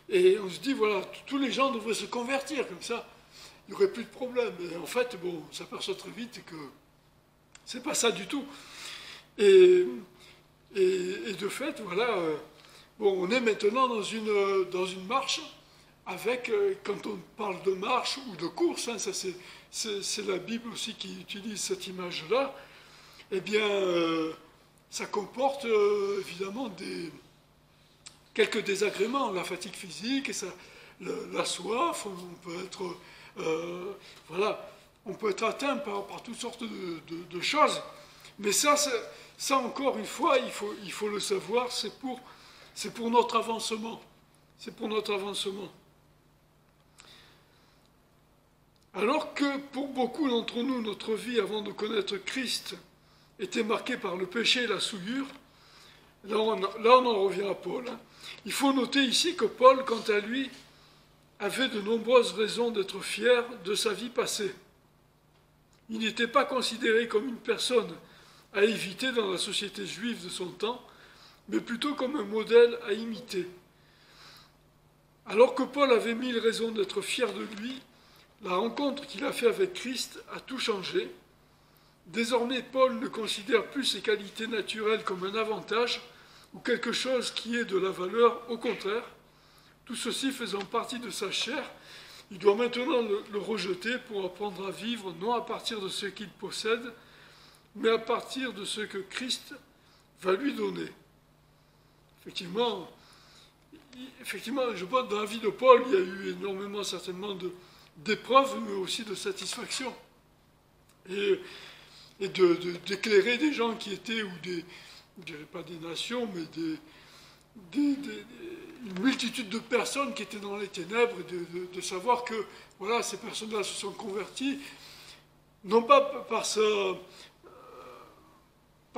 [SPEAKER 2] et on se dit, voilà, tous les gens devraient se convertir, comme ça, il n'y aurait plus de problème. Et en fait, bon, on s'aperçoit très vite que c'est pas ça du tout. Et de fait, voilà, bon, on est maintenant dans une marche avec, quand on parle de marche ou de course, hein, ça c'est la Bible aussi qui utilise cette image-là, eh bien, ça comporte évidemment quelques désagréments, la fatigue physique, et la soif, on peut être, voilà, on peut être atteint par toutes sortes de choses. Mais ça encore une fois, il faut le savoir, c'est pour notre avancement. C'est pour notre avancement. Alors que pour beaucoup d'entre nous, notre vie avant de connaître Christ était marquée par le péché et la souillure, là on en revient à Paul. Il faut noter ici que Paul, quant à lui, avait de nombreuses raisons d'être fier de sa vie passée. Il n'était pas considéré comme une personne à éviter dans la société juive de son temps, mais plutôt comme un modèle à imiter. Alors que Paul avait 1000 raisons d'être fier de lui, la rencontre qu'il a faite avec Christ a tout changé. Désormais, Paul ne considère plus ses qualités naturelles comme un avantage ou quelque chose qui est de la valeur, au contraire. Tout ceci faisant partie de sa chair, il doit maintenant le rejeter pour apprendre à vivre non à partir de ce qu'il possède, mais à partir de ce que Christ va lui donner. Effectivement, je pense que dans la vie de Paul, il y a eu énormément certainement d'épreuves, mais aussi de satisfaction. Et d'éclairer des gens qui étaient, ou je ne dirais pas des nations, mais une multitude de personnes qui étaient dans les ténèbres, de savoir que voilà, ces personnes-là se sont converties, non pas par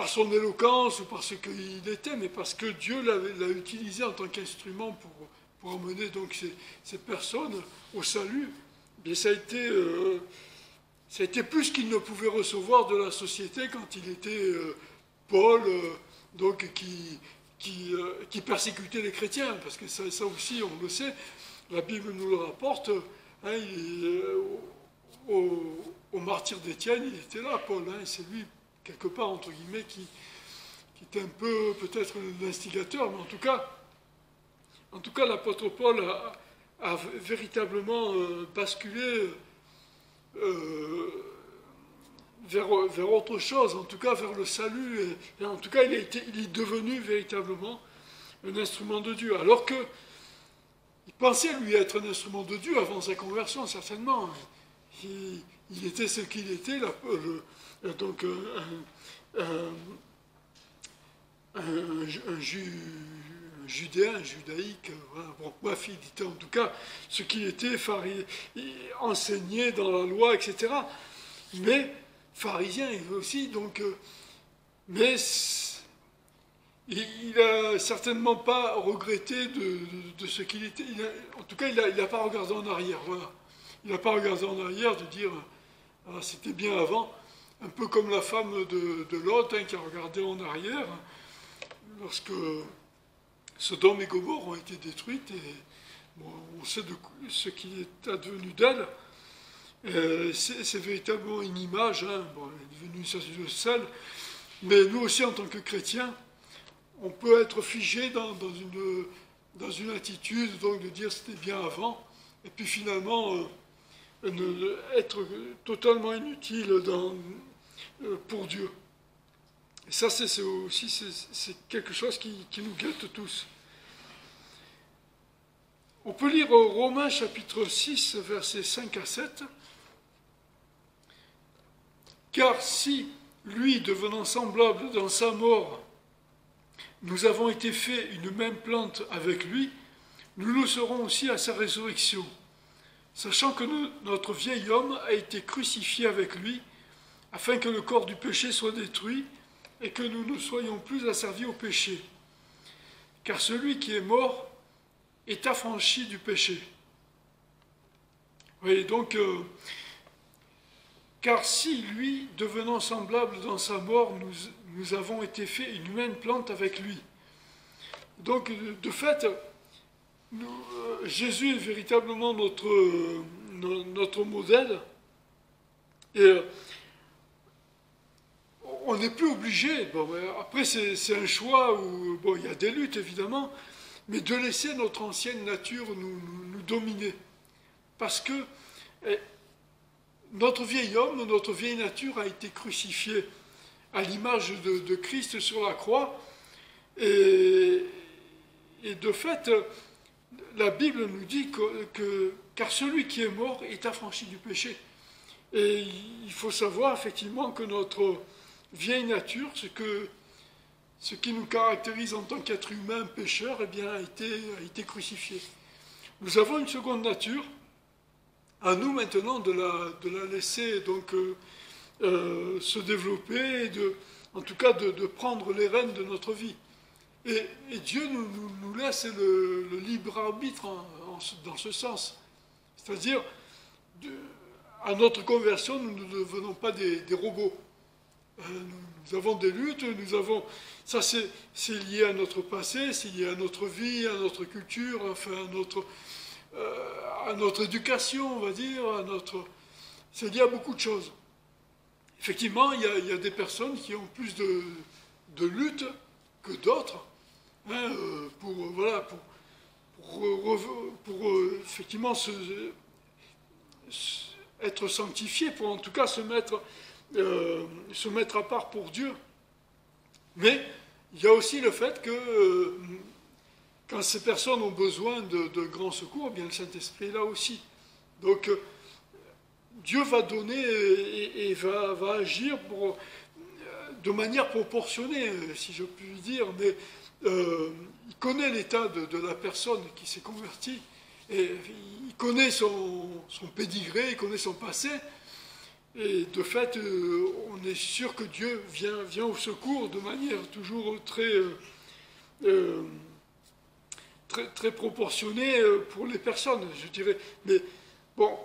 [SPEAKER 2] son éloquence ou par ce qu'il était, mais parce que Dieu l'a utilisé en tant qu'instrument pour emmener donc ces personnes au salut. Et ça a été plus qu'il ne pouvait recevoir de la société quand il était Paul, donc qui persécutait les chrétiens, parce que ça aussi, on le sait, la Bible nous le rapporte, hein, au martyre d'Étienne, il était là, Paul, hein, c'est lui, quelque part, entre guillemets, qui était un peu, peut-être, l'instigateur, mais en tout cas, l'apôtre Paul a véritablement basculé vers autre chose, en tout cas vers le salut, et en tout cas il est devenu véritablement un instrument de Dieu, alors que il pensait lui être un instrument de Dieu avant sa conversion, certainement. Il était ce qu'il était, donc un judéen, judaïque, voilà. Bon, bref, il était en tout cas ce qu'il était, enseigné dans la loi, etc. Mais pharisien aussi, donc, mais il n'a certainement pas regretté de ce qu'il était. En tout cas, il n'a pas regardé en arrière, voilà. Il n'a pas regardé en arrière de dire ah, c'était bien avant, un peu comme la femme de Lot, hein, qui a regardé en arrière lorsque Sodome et Gomorrhe ont été détruites, et bon, on sait ce qui est advenu d'elle. C'est véritablement une image, hein. Bon, elle est devenue une sorte de sel, mais nous aussi en tant que chrétiens, on peut être figé dans une attitude donc de dire c'était bien avant, et puis finalement être totalement inutile pour Dieu. Et ça, c'est aussi c'est quelque chose qui nous guette tous. On peut lire Romains chapitre 6, versets 5 à 7. Car si, lui, devenant semblable dans sa mort, nous avons été faits une même plante avec lui, nous le serons aussi à sa résurrection, sachant que notre vieil homme a été crucifié avec lui, afin que le corps du péché soit détruit et que nous ne soyons plus asservis au péché. Car celui qui est mort est affranchi du péché. Oui, donc, car si, lui, devenant semblable dans sa mort, nous avons été faits une même plante avec lui. Donc, de fait, Jésus est véritablement notre modèle. Et on n'est plus obligé, bon, après c'est un choix où bon, il y a des luttes évidemment, mais de laisser notre ancienne nature nous dominer. Parce que notre vieil homme, notre vieille nature a été crucifiée à l'image de Christ sur la croix. Et de fait, la Bible nous dit car celui qui est mort est affranchi du péché. Et il faut savoir effectivement que notre vieille nature, ce qui nous caractérise en tant qu'être humain pécheur, eh bien, a été crucifié. Nous avons une seconde nature, à nous maintenant de la laisser donc se développer, en tout cas de prendre les rênes de notre vie. Et Dieu nous laisse le libre arbitre dans ce sens. C'est-à-dire, à notre conversion, nous ne devenons pas des robots. Nous avons des luttes, ça c'est lié à notre passé, c'est lié à notre vie, à notre culture, enfin à notre éducation, on va dire, c'est lié à beaucoup de choses. Effectivement, il y a des personnes qui ont plus de lutte que d'autres, hein, pour effectivement être sanctifiés, pour en tout cas se mettre à part pour Dieu. Mais il y a aussi le fait que quand ces personnes ont besoin de grands secours, eh bien le Saint-Esprit est là aussi. Donc Dieu va donner et va agir de manière proportionnée, si je puis dire, mais il connaît l'état de la personne qui s'est convertie, et il connaît son pédigré, il connaît son passé, et de fait, on est sûr que Dieu vient au secours de manière toujours très proportionnée pour les personnes, je dirais. Mais bon,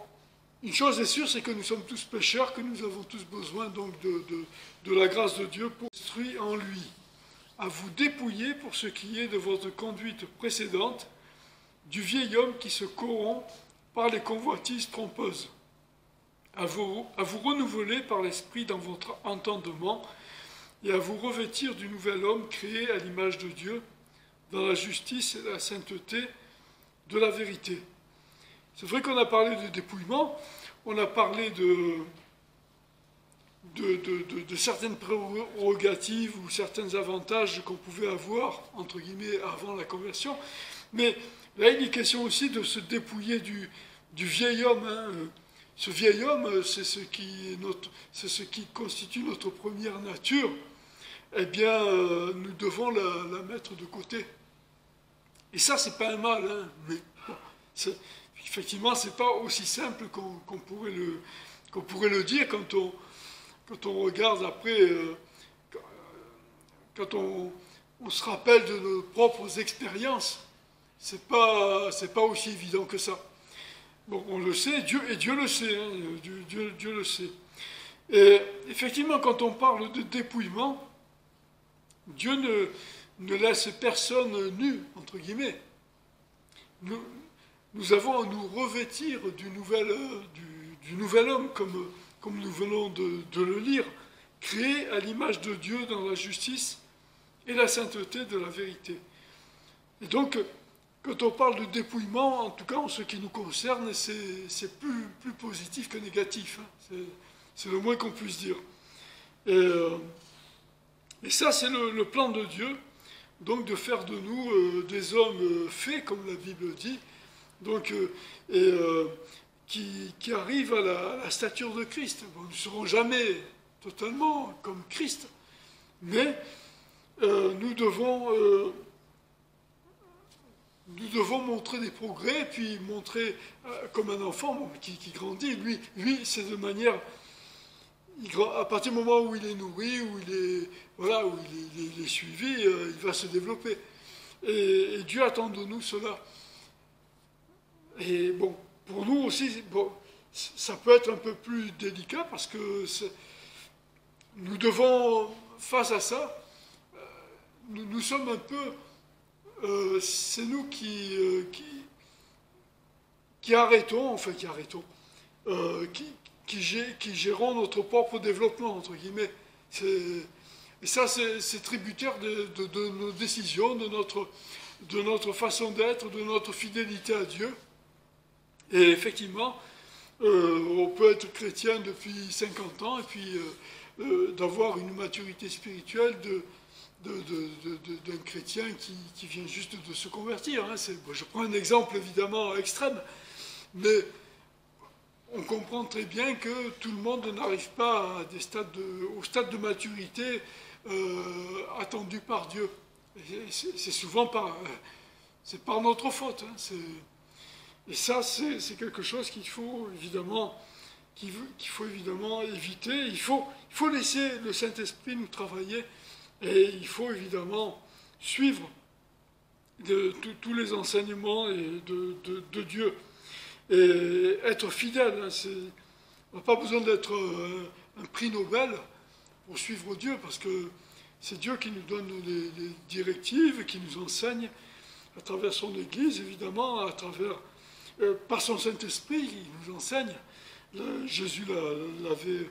[SPEAKER 2] une chose est sûre, c'est que nous sommes tous pécheurs, que nous avons tous besoin donc de la grâce de Dieu pour construire en lui, à vous dépouiller pour ce qui est de votre conduite précédente, du vieil homme qui se corrompt par les convoitises trompeuses, à vous renouveler par l'esprit dans votre entendement et à vous revêtir du nouvel homme créé à l'image de Dieu, dans la justice et la sainteté de la vérité. C'est vrai qu'on a parlé de dépouillement, on a parlé de certaines prérogatives ou certains avantages qu'on pouvait avoir, entre guillemets, avant la conversion, mais là il est question aussi de se dépouiller du vieil homme, hein. Ce vieil homme, c'est ce qui constitue notre première nature. Eh bien, nous devons la mettre de côté. Et ça, c'est pas un mal, hein, mais bon, effectivement, c'est pas aussi simple qu'on pourrait le dire quand on regarde après, quand on se rappelle de nos propres expériences. C'est pas aussi évident que ça. Bon, on le sait, Dieu le sait, hein, Dieu le sait. Et effectivement, quand on parle de dépouillement, Dieu ne laisse personne nu, entre guillemets. Nous avons à nous revêtir du nouvel homme, comme nous venons de le lire, créé à l'image de Dieu dans la justice et la sainteté de la vérité. Et donc, quand on parle de dépouillement, en tout cas en ce qui nous concerne, c'est plus positif que négatif. Hein. C'est le moins qu'on puisse dire. Et, Et ça, c'est le plan de Dieu, donc de faire de nous des hommes faits, comme la Bible dit, donc, qui arrivent à la stature de Christ. Bon, nous ne serons jamais totalement comme Christ, mais nous devons montrer des progrès, puis montrer comme un enfant qui grandit. Lui, c'est de manière... à partir du moment où il est nourri, où il est suivi, il va se développer. Et Dieu attend de nous cela. Et bon, pour nous aussi, bon, ça peut être un peu plus délicat parce que nous devons, face à ça, nous sommes un peu... c'est nous qui arrêtons, qui gérons notre propre développement, entre guillemets. Et ça, c'est tributaire de nos décisions, de notre façon d'être, de notre fidélité à Dieu. Et effectivement, on peut être chrétien depuis 50 ans et puis d'avoir une maturité spirituelle d'un chrétien qui vient juste de se convertir. Hein. Je prends un exemple évidemment extrême, mais on comprend très bien que tout le monde n'arrive pas à au stade de maturité attendu par Dieu. C'est souvent par notre faute. Hein. Et ça, c'est quelque chose qu'il faut évidemment éviter. Il faut laisser le Saint-Esprit nous travailler et il faut évidemment suivre tous les enseignements de Dieu et être fidèle. Hein. On n'a pas besoin d'être un prix Nobel pour suivre Dieu parce que c'est Dieu qui nous donne les directives, qui nous enseigne à travers son Église, évidemment, par son Saint-Esprit, il nous enseigne. Jésus l'avait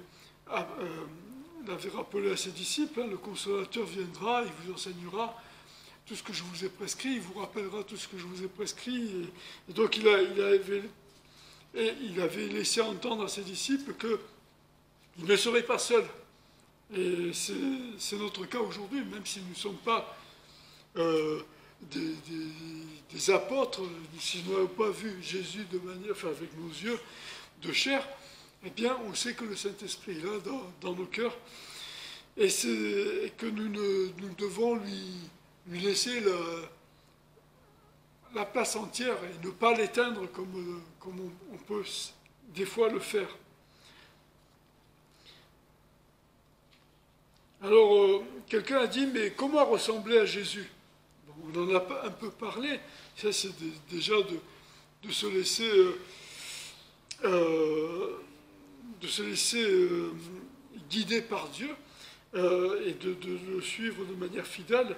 [SPEAKER 2] rappelé à ses disciples, hein, le Consolateur viendra, il vous enseignera tout ce que je vous ai prescrit, il vous rappellera tout ce que je vous ai prescrit. Et donc il avait laissé entendre à ses disciples qu'il ne serait pas seul. Et c'est notre cas aujourd'hui, même si nous ne sommes pas des apôtres, si nous n'avons pas vu Jésus avec nos yeux de chair, eh bien, on sait que le Saint-Esprit est là dans nos cœurs et que nous devons lui laisser la place entière et ne pas l'éteindre comme on peut des fois le faire. Alors, quelqu'un a dit, mais comment ressembler à Jésus ? On en a un peu parlé, ça c'est déjà de se laisser guider par Dieu et de le suivre de manière fidèle.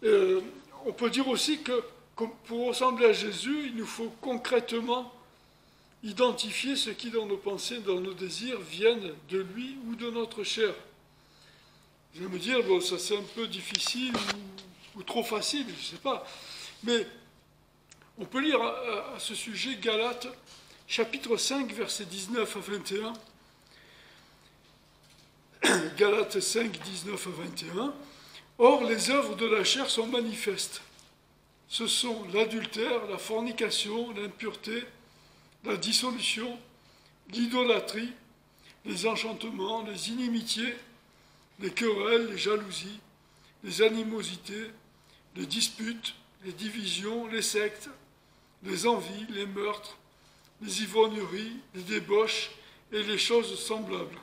[SPEAKER 2] On peut dire aussi que pour ressembler à Jésus, il nous faut concrètement identifier ce qui dans nos pensées, dans nos désirs, viennent de lui ou de notre chair. Je vais me dire, bon, ça c'est un peu difficile ou trop facile, je ne sais pas. Mais on peut lire à ce sujet Galates, chapitre 5, versets 19 à 21. Galates 5, 19 à 21. Or, les œuvres de la chair sont manifestes. Ce sont l'adultère, la fornication, l'impureté, la dissolution, l'idolâtrie, les enchantements, les inimitiés, les querelles, les jalousies, les animosités, les disputes, les divisions, les sectes, les envies, les meurtres, les ivrogneries, les débauches et les choses semblables.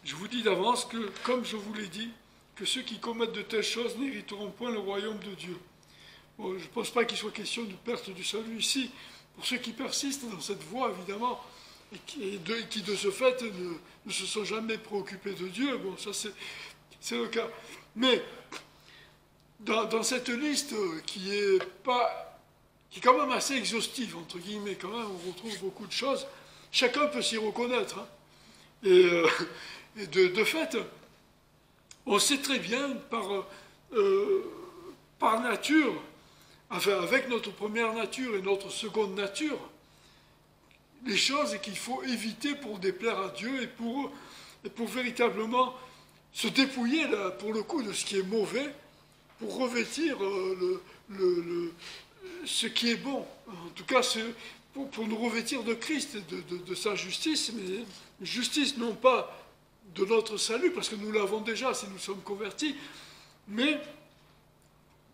[SPEAKER 2] Je vous dis d'avance que, comme je vous l'ai dit, que ceux qui commettent de telles choses n'hériteront point le royaume de Dieu. Bon, je ne pense pas qu'il soit question de perte du salut ici. Pour ceux qui persistent dans cette voie, évidemment, et qui de ce fait ne se sont jamais préoccupés de Dieu, bon, ça c'est le cas. Mais dans cette liste qui est quand même assez exhaustive, entre guillemets, quand même, on retrouve beaucoup de choses, chacun peut s'y reconnaître. Hein. Et de fait, on sait très bien par nature, enfin avec notre première nature et notre seconde nature, les choses qu'il faut éviter pour déplaire à Dieu et pour véritablement se dépouiller, là, pour le coup, de ce qui est mauvais, pour revêtir ce qui est bon. En tout cas, pour nous revêtir de Christ, de sa justice, mais justice non pas de notre salut, parce que nous l'avons déjà si nous sommes convertis, mais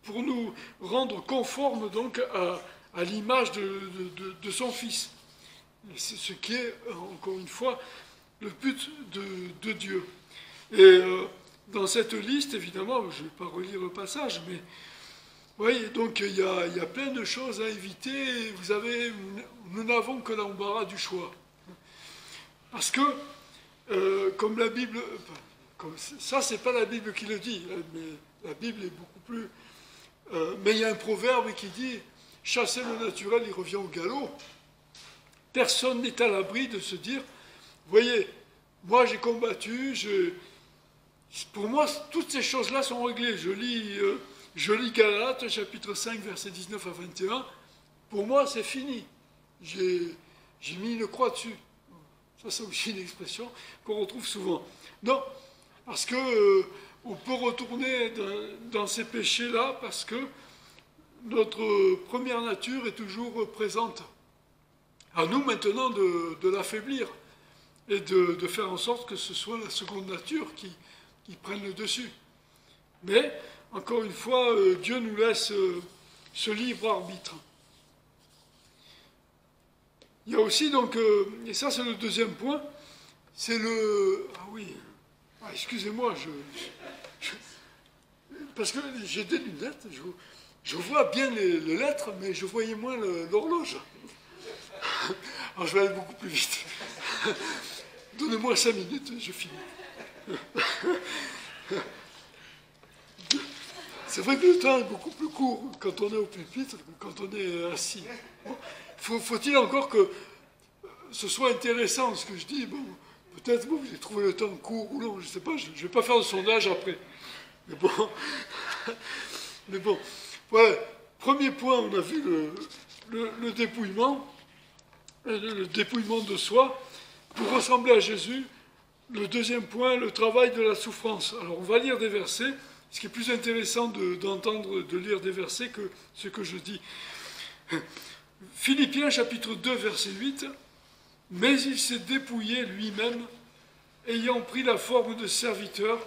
[SPEAKER 2] pour nous rendre conformes donc à l'image de son Fils. C'est ce qui est, encore une fois, le but de Dieu. Et dans cette liste, évidemment, je ne vais pas relire le passage, mais vous voyez, donc il y a plein de choses à éviter. Nous n'avons que l'embarras du choix. Parce que, comme la Bible, ça c'est pas la Bible qui le dit, mais la Bible est beaucoup plus... mais il y a un proverbe qui dit « Chasser le naturel, il revient au galop ». Personne n'est à l'abri de se dire « Voyez, moi j'ai combattu, pour moi toutes ces choses-là sont réglées. Je lis Galates, chapitre 5, versets 19 à 21. Pour moi c'est fini. J'ai mis une croix dessus. » Ça c'est aussi une expression qu'on retrouve souvent. Non, parce que on peut retourner dans ces péchés-là parce que notre première nature est toujours présente. À nous maintenant de l'affaiblir et de faire en sorte que ce soit la seconde nature qui prenne le dessus. Mais, encore une fois, Dieu nous laisse ce libre arbitre. Il y a aussi donc, et ça c'est le deuxième point, c'est le... Ah oui, excusez-moi, parce que j'ai des lunettes, je vois bien les lettres, mais je voyais moins l'horloge. Alors je vais aller beaucoup plus vite. Donnez-moi 5 minutes, je finis. C'est vrai que le temps est beaucoup plus court quand on est au pupitre que quand on est assis. Bon, faut-il encore que ce soit intéressant ce que je dis? Bon, peut-être vous avez trouvé le temps court ou long, je ne sais pas, je ne vais pas faire de sondage après. Mais bon, voilà. Premier point, on a vu le dépouillement. Le dépouillement de soi pour ressembler à Jésus. Le deuxième point, le travail de la souffrance. Alors on va lire des versets, ce qui est plus intéressant de lire des versets que ce que je dis. Philippiens chapitre 2 verset 8, « Mais il s'est dépouillé lui-même, ayant pris la forme de serviteur,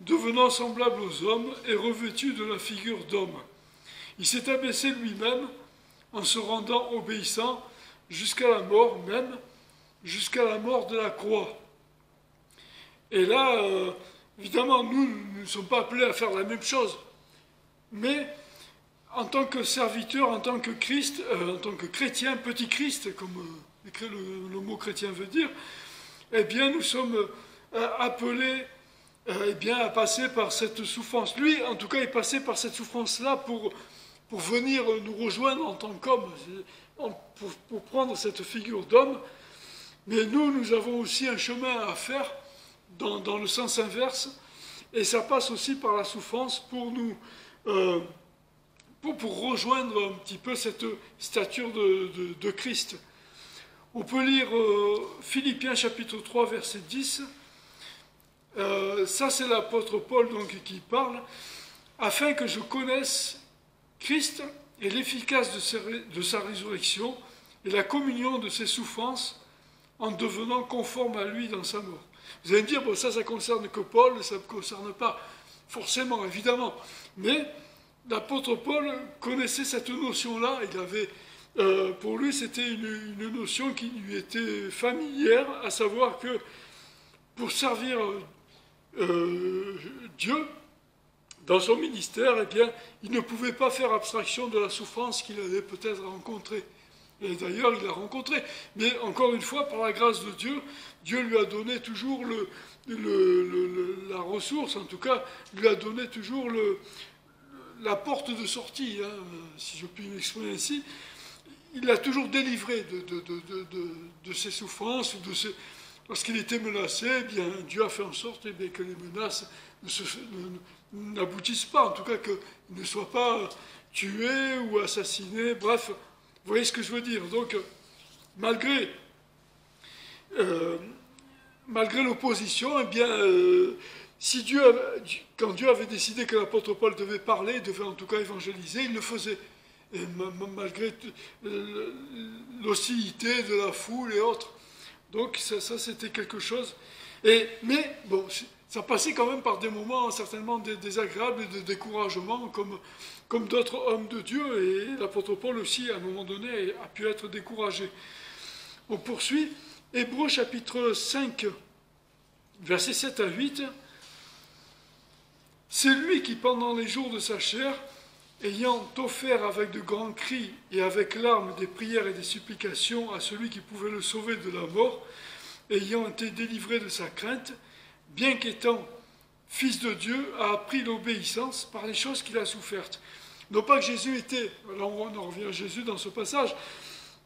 [SPEAKER 2] devenant semblable aux hommes et revêtu de la figure d'homme. Il s'est abaissé lui-même en se rendant obéissant jusqu'à la mort même, jusqu'à la mort de la croix. » Et là, évidemment, nous ne sommes pas appelés à faire la même chose. Mais en tant que serviteur, en tant que Christ, en tant que chrétien, petit Christ, comme le mot chrétien veut dire, eh bien, nous sommes appelés à passer par cette souffrance. Lui, en tout cas, est passé par cette souffrance-là pour venir nous rejoindre en tant qu'homme, pour prendre cette figure d'homme. Mais nous avons aussi un chemin à faire dans le sens inverse, et ça passe aussi par la souffrance pour nous, pour rejoindre un petit peu cette stature de Christ. On peut lire Philippiens chapitre 3 verset 10. Ça c'est l'apôtre Paul donc, qui parle, afin que je connaisse Christ et l'efficace de sa résurrection et la communion de ses souffrances en devenant conforme à lui dans sa mort. Vous allez me dire, bon, ça concerne que Paul, ça ne concerne pas forcément, évidemment. Mais l'apôtre Paul connaissait cette notion-là. Il avait, pour lui, c'était une notion qui lui était familière, à savoir que pour servir Dieu, dans son ministère, eh bien, il ne pouvait pas faire abstraction de la souffrance qu'il allait peut-être rencontrer. Et d'ailleurs, il l'a rencontré. Mais encore une fois, par la grâce de Dieu, Dieu lui a donné toujours la ressource, en tout cas, lui a donné toujours la porte de sortie, hein, si je puis m'exprimer ainsi. Il l'a toujours délivré de ses souffrances. Lorsqu'il était menacé, eh bien, Dieu a fait en sorte eh bien, que les menaces n'aboutissent pas, en tout cas qu'il ne soit pas tué ou assassiné, bref. Vous voyez ce que je veux dire? Donc, malgré l'opposition, eh bien, quand Dieu avait décidé que l'apôtre Paul devait parler, devait en tout cas évangéliser, il le faisait. Et malgré l'hostilité de la foule et autres. Donc ça c'était quelque chose. Mais bon, ça passait quand même par des moments certainement désagréables et de découragement, comme d'autres hommes de Dieu. Et l'apôtre Paul aussi, à un moment donné, a pu être découragé. On poursuit. Hébreux chapitre 5, versets 7 à 8. C'est lui qui, pendant les jours de sa chair, ayant offert avec de grands cris et avec larmes des prières et des supplications à celui qui pouvait le sauver de la mort, ayant été délivré de sa crainte, bien qu'étant fils de Dieu, a appris l'obéissance par les choses qu'il a souffertes. Non pas que Jésus était, là on en revient à Jésus dans ce passage,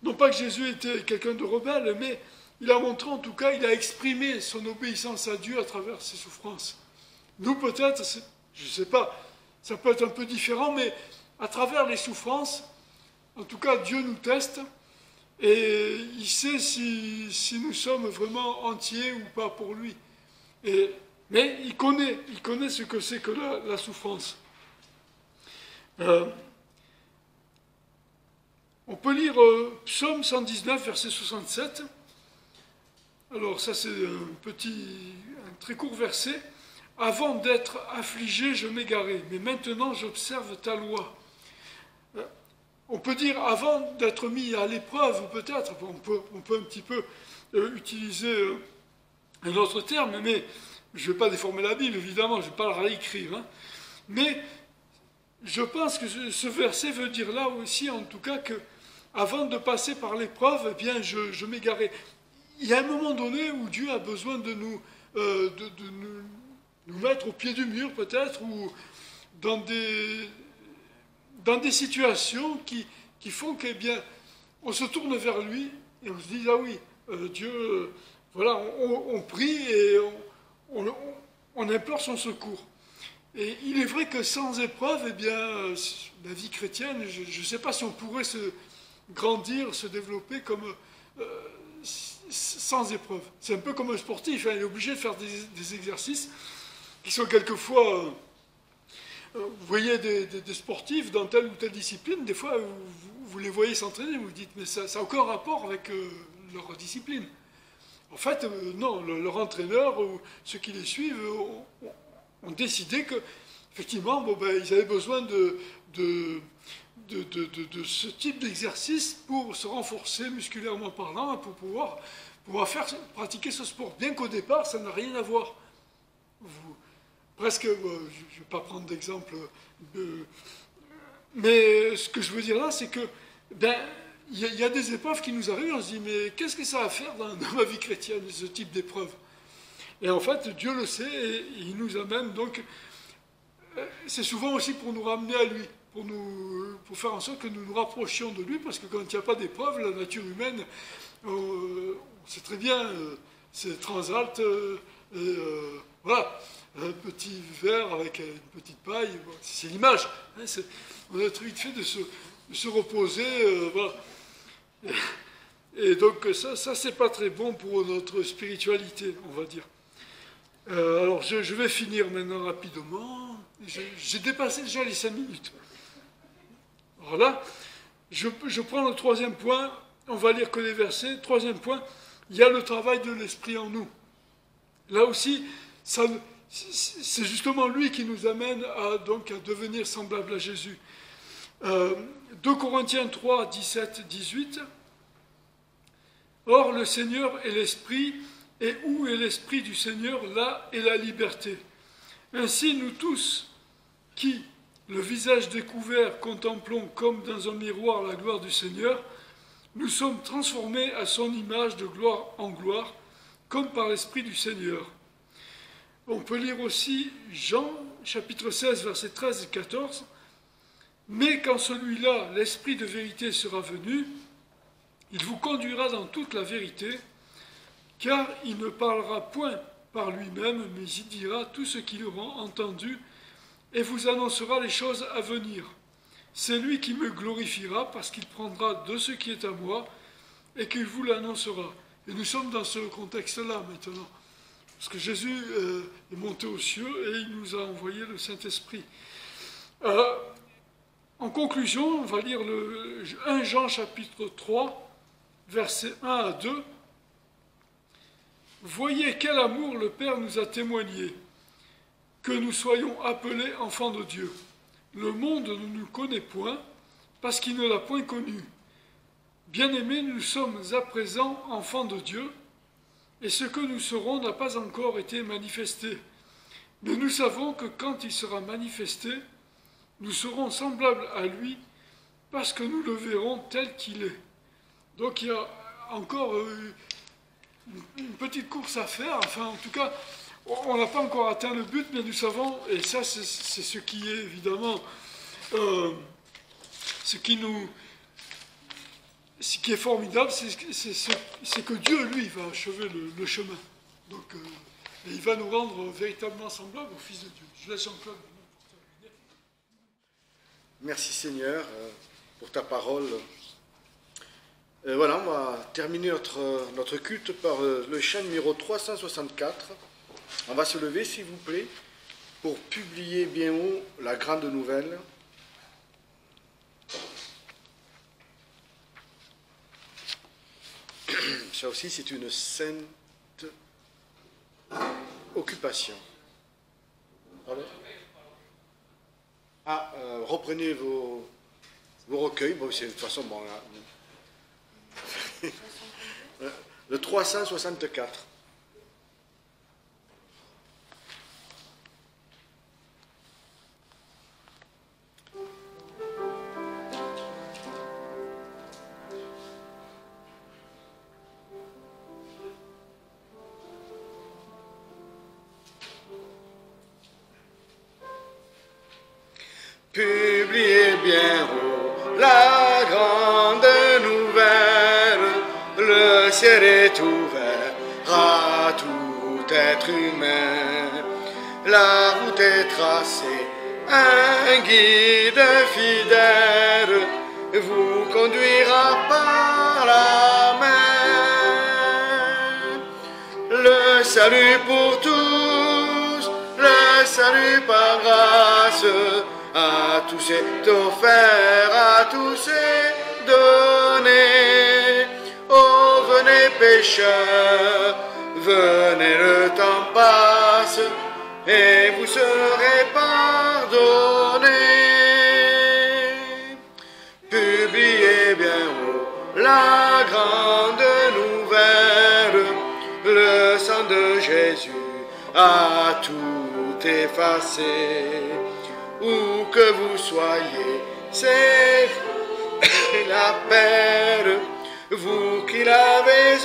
[SPEAKER 2] non pas que Jésus était quelqu'un de rebelle, mais il a montré en tout cas, il a exprimé son obéissance à Dieu à travers ses souffrances. Nous peut-être, je ne sais pas, ça peut être un peu différent, mais à travers les souffrances, en tout cas Dieu nous teste et il sait si nous sommes vraiment entiers ou pas pour lui. Mais il connaît ce que c'est que la souffrance. On peut lire Psaume 119, verset 67. Alors ça c'est un très court verset. Avant d'être affligé, je m'égarais, mais maintenant j'observe ta loi. On peut dire avant d'être mis à l'épreuve, peut-être, on peut un petit peu utiliser un autre terme, mais je ne vais pas déformer la Bible, évidemment, je ne vais pas la réécrire. Hein. Mais je pense que ce verset veut dire là aussi, en tout cas, que avant de passer par l'épreuve, eh bien, je m'égarais. Il y a un moment donné où Dieu a besoin de nous mettre au pied du mur, peut-être, ou dans des situations qui font que, eh bien, on se tourne vers lui et on se dit, ah oui, Dieu, voilà, on prie et on implore son secours. Et il est vrai que sans épreuve, eh bien, la vie chrétienne, je ne sais pas si on pourrait se grandir, se développer comme sans épreuve. C'est un peu comme un sportif, hein, il est obligé de faire des exercices qui sont quelquefois... vous voyez des sportifs dans telle ou telle discipline, des fois vous les voyez s'entraîner, vous vous dites, mais ça n'a aucun rapport avec leur discipline. En fait, non, leur entraîneur ou ceux qui les suivent ont décidé que, effectivement, ils avaient besoin de ce type d'exercice pour se renforcer musculairement parlant, pour pouvoir pratiquer ce sport. Bien qu'au départ, ça n'a rien à voir. Presque, je ne vais pas prendre d'exemple, mais ce que je veux dire là, c'est que, il y a des épreuves qui nous arrivent, on se dit, mais qu'est-ce que ça a à faire dans ma vie chrétienne, ce type d'épreuve? Et en fait, Dieu le sait, et il nous amène, donc, c'est souvent aussi pour nous ramener à lui, pour faire en sorte que nous nous rapprochions de lui, parce que quand il n'y a pas d'épreuve, la nature humaine, on sait très bien, c'est transalte, voilà, un petit verre avec une petite paille, c'est l'image, hein, on a très vite fait de se reposer, voilà. Et donc ça c'est pas très bon pour notre spiritualité, on va dire. Alors je vais finir maintenant rapidement. J'ai dépassé déjà les 5 minutes. Alors là, je prends le troisième point, on va lire que les versets. Troisième point, il y a le travail de l'esprit en nous. Là aussi, c'est justement lui qui nous amène à devenir semblable à Jésus. 2 Corinthiens 3, 17, 18. Or, le Seigneur est l'Esprit, et où est l'Esprit du Seigneur, là est la liberté. Ainsi, nous tous, qui, le visage découvert, contemplons comme dans un miroir la gloire du Seigneur, nous sommes transformés à son image de gloire en gloire, comme par l'Esprit du Seigneur. On peut lire aussi Jean, chapitre 16, versets 13 et 14. Mais quand celui-là, l'Esprit de vérité, sera venu, il vous conduira dans toute la vérité, car il ne parlera point par lui-même, mais il dira tout ce qu'il aura entendu, et vous annoncera les choses à venir. C'est lui qui me glorifiera, parce qu'il prendra de ce qui est à moi, et qu'il vous l'annoncera. Et nous sommes dans ce contexte-là maintenant. Parce que Jésus est monté aux cieux et il nous a envoyé le Saint-Esprit. En conclusion, on va lire le 1 Jean chapitre 3, versets 1 à 2. Voyez quel amour le Père nous a témoigné, que nous soyons appelés enfants de Dieu. Le monde ne nous connaît point, parce qu'il ne l'a point connu. Bien-aimés, nous sommes à présent enfants de Dieu, et ce que nous serons n'a pas encore été manifesté. Mais nous savons que quand il sera manifesté, nous serons semblables à lui, parce que nous le verrons tel qu'il est. Donc il y a encore une petite course à faire, enfin en tout cas, on n'a pas encore atteint le but, mais nous savons, et ça c'est ce qui est évidemment, ce qui est formidable, c'est que Dieu, lui, va achever le chemin. Donc, et il va nous rendre véritablement semblables au Fils de Dieu. Je laisse Jean-Claude pour terminer.
[SPEAKER 1] Merci Seigneur pour ta parole. Voilà, on va terminer notre culte par le chant numéro 364. On va se lever, s'il vous plaît, pour publier bien haut la grande nouvelle. Ça aussi, c'est une sainte occupation. Pardon ? Ah, reprenez vos recueils. Bon, c'est de toute façon, bon, là, le 364. Publiez bien haut la grande nouvelle, le ciel est ouvert à tout être humain. La route est tracée, un guide fidèle vous conduira par la main. Le salut pour tous, le salut par grâce, à tous est offert, à tous est donné. Oh, venez pécheurs, venez, le temps passe, et vous serez pardonnés. Publiez bien haut la grande nouvelle, le sang de Jésus a tout effacé. Où que vous soyez, c'est la peine, vous qui l'avez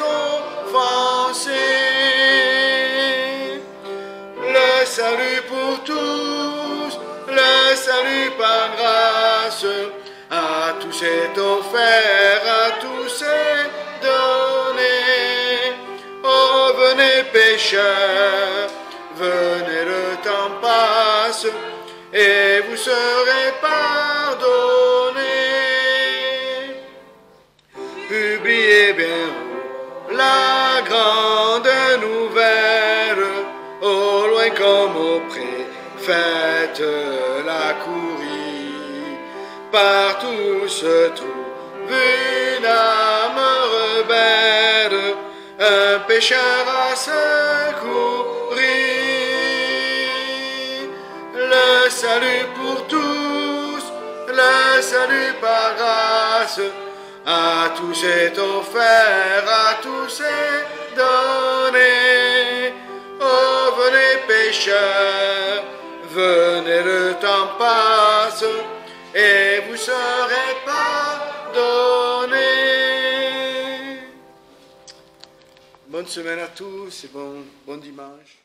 [SPEAKER 1] offensé. Le salut pour tous, le salut par grâce, à tous est offert, à tous est donné. Oh, venez pécheurs, venez, le temps passe, et vous serez pardonnés. Publiez bien haut la grande nouvelle, au loin comme au près, faites la courir. Partout se trouve une âme rebelle, un pécheur à secourir. Le salut pour tous, le salut par grâce, à tous est offert, à tous est donné. Oh, venez pécheurs, venez, le temps passe, et vous serez pardonnés. Bonne semaine à tous et bon dimanche.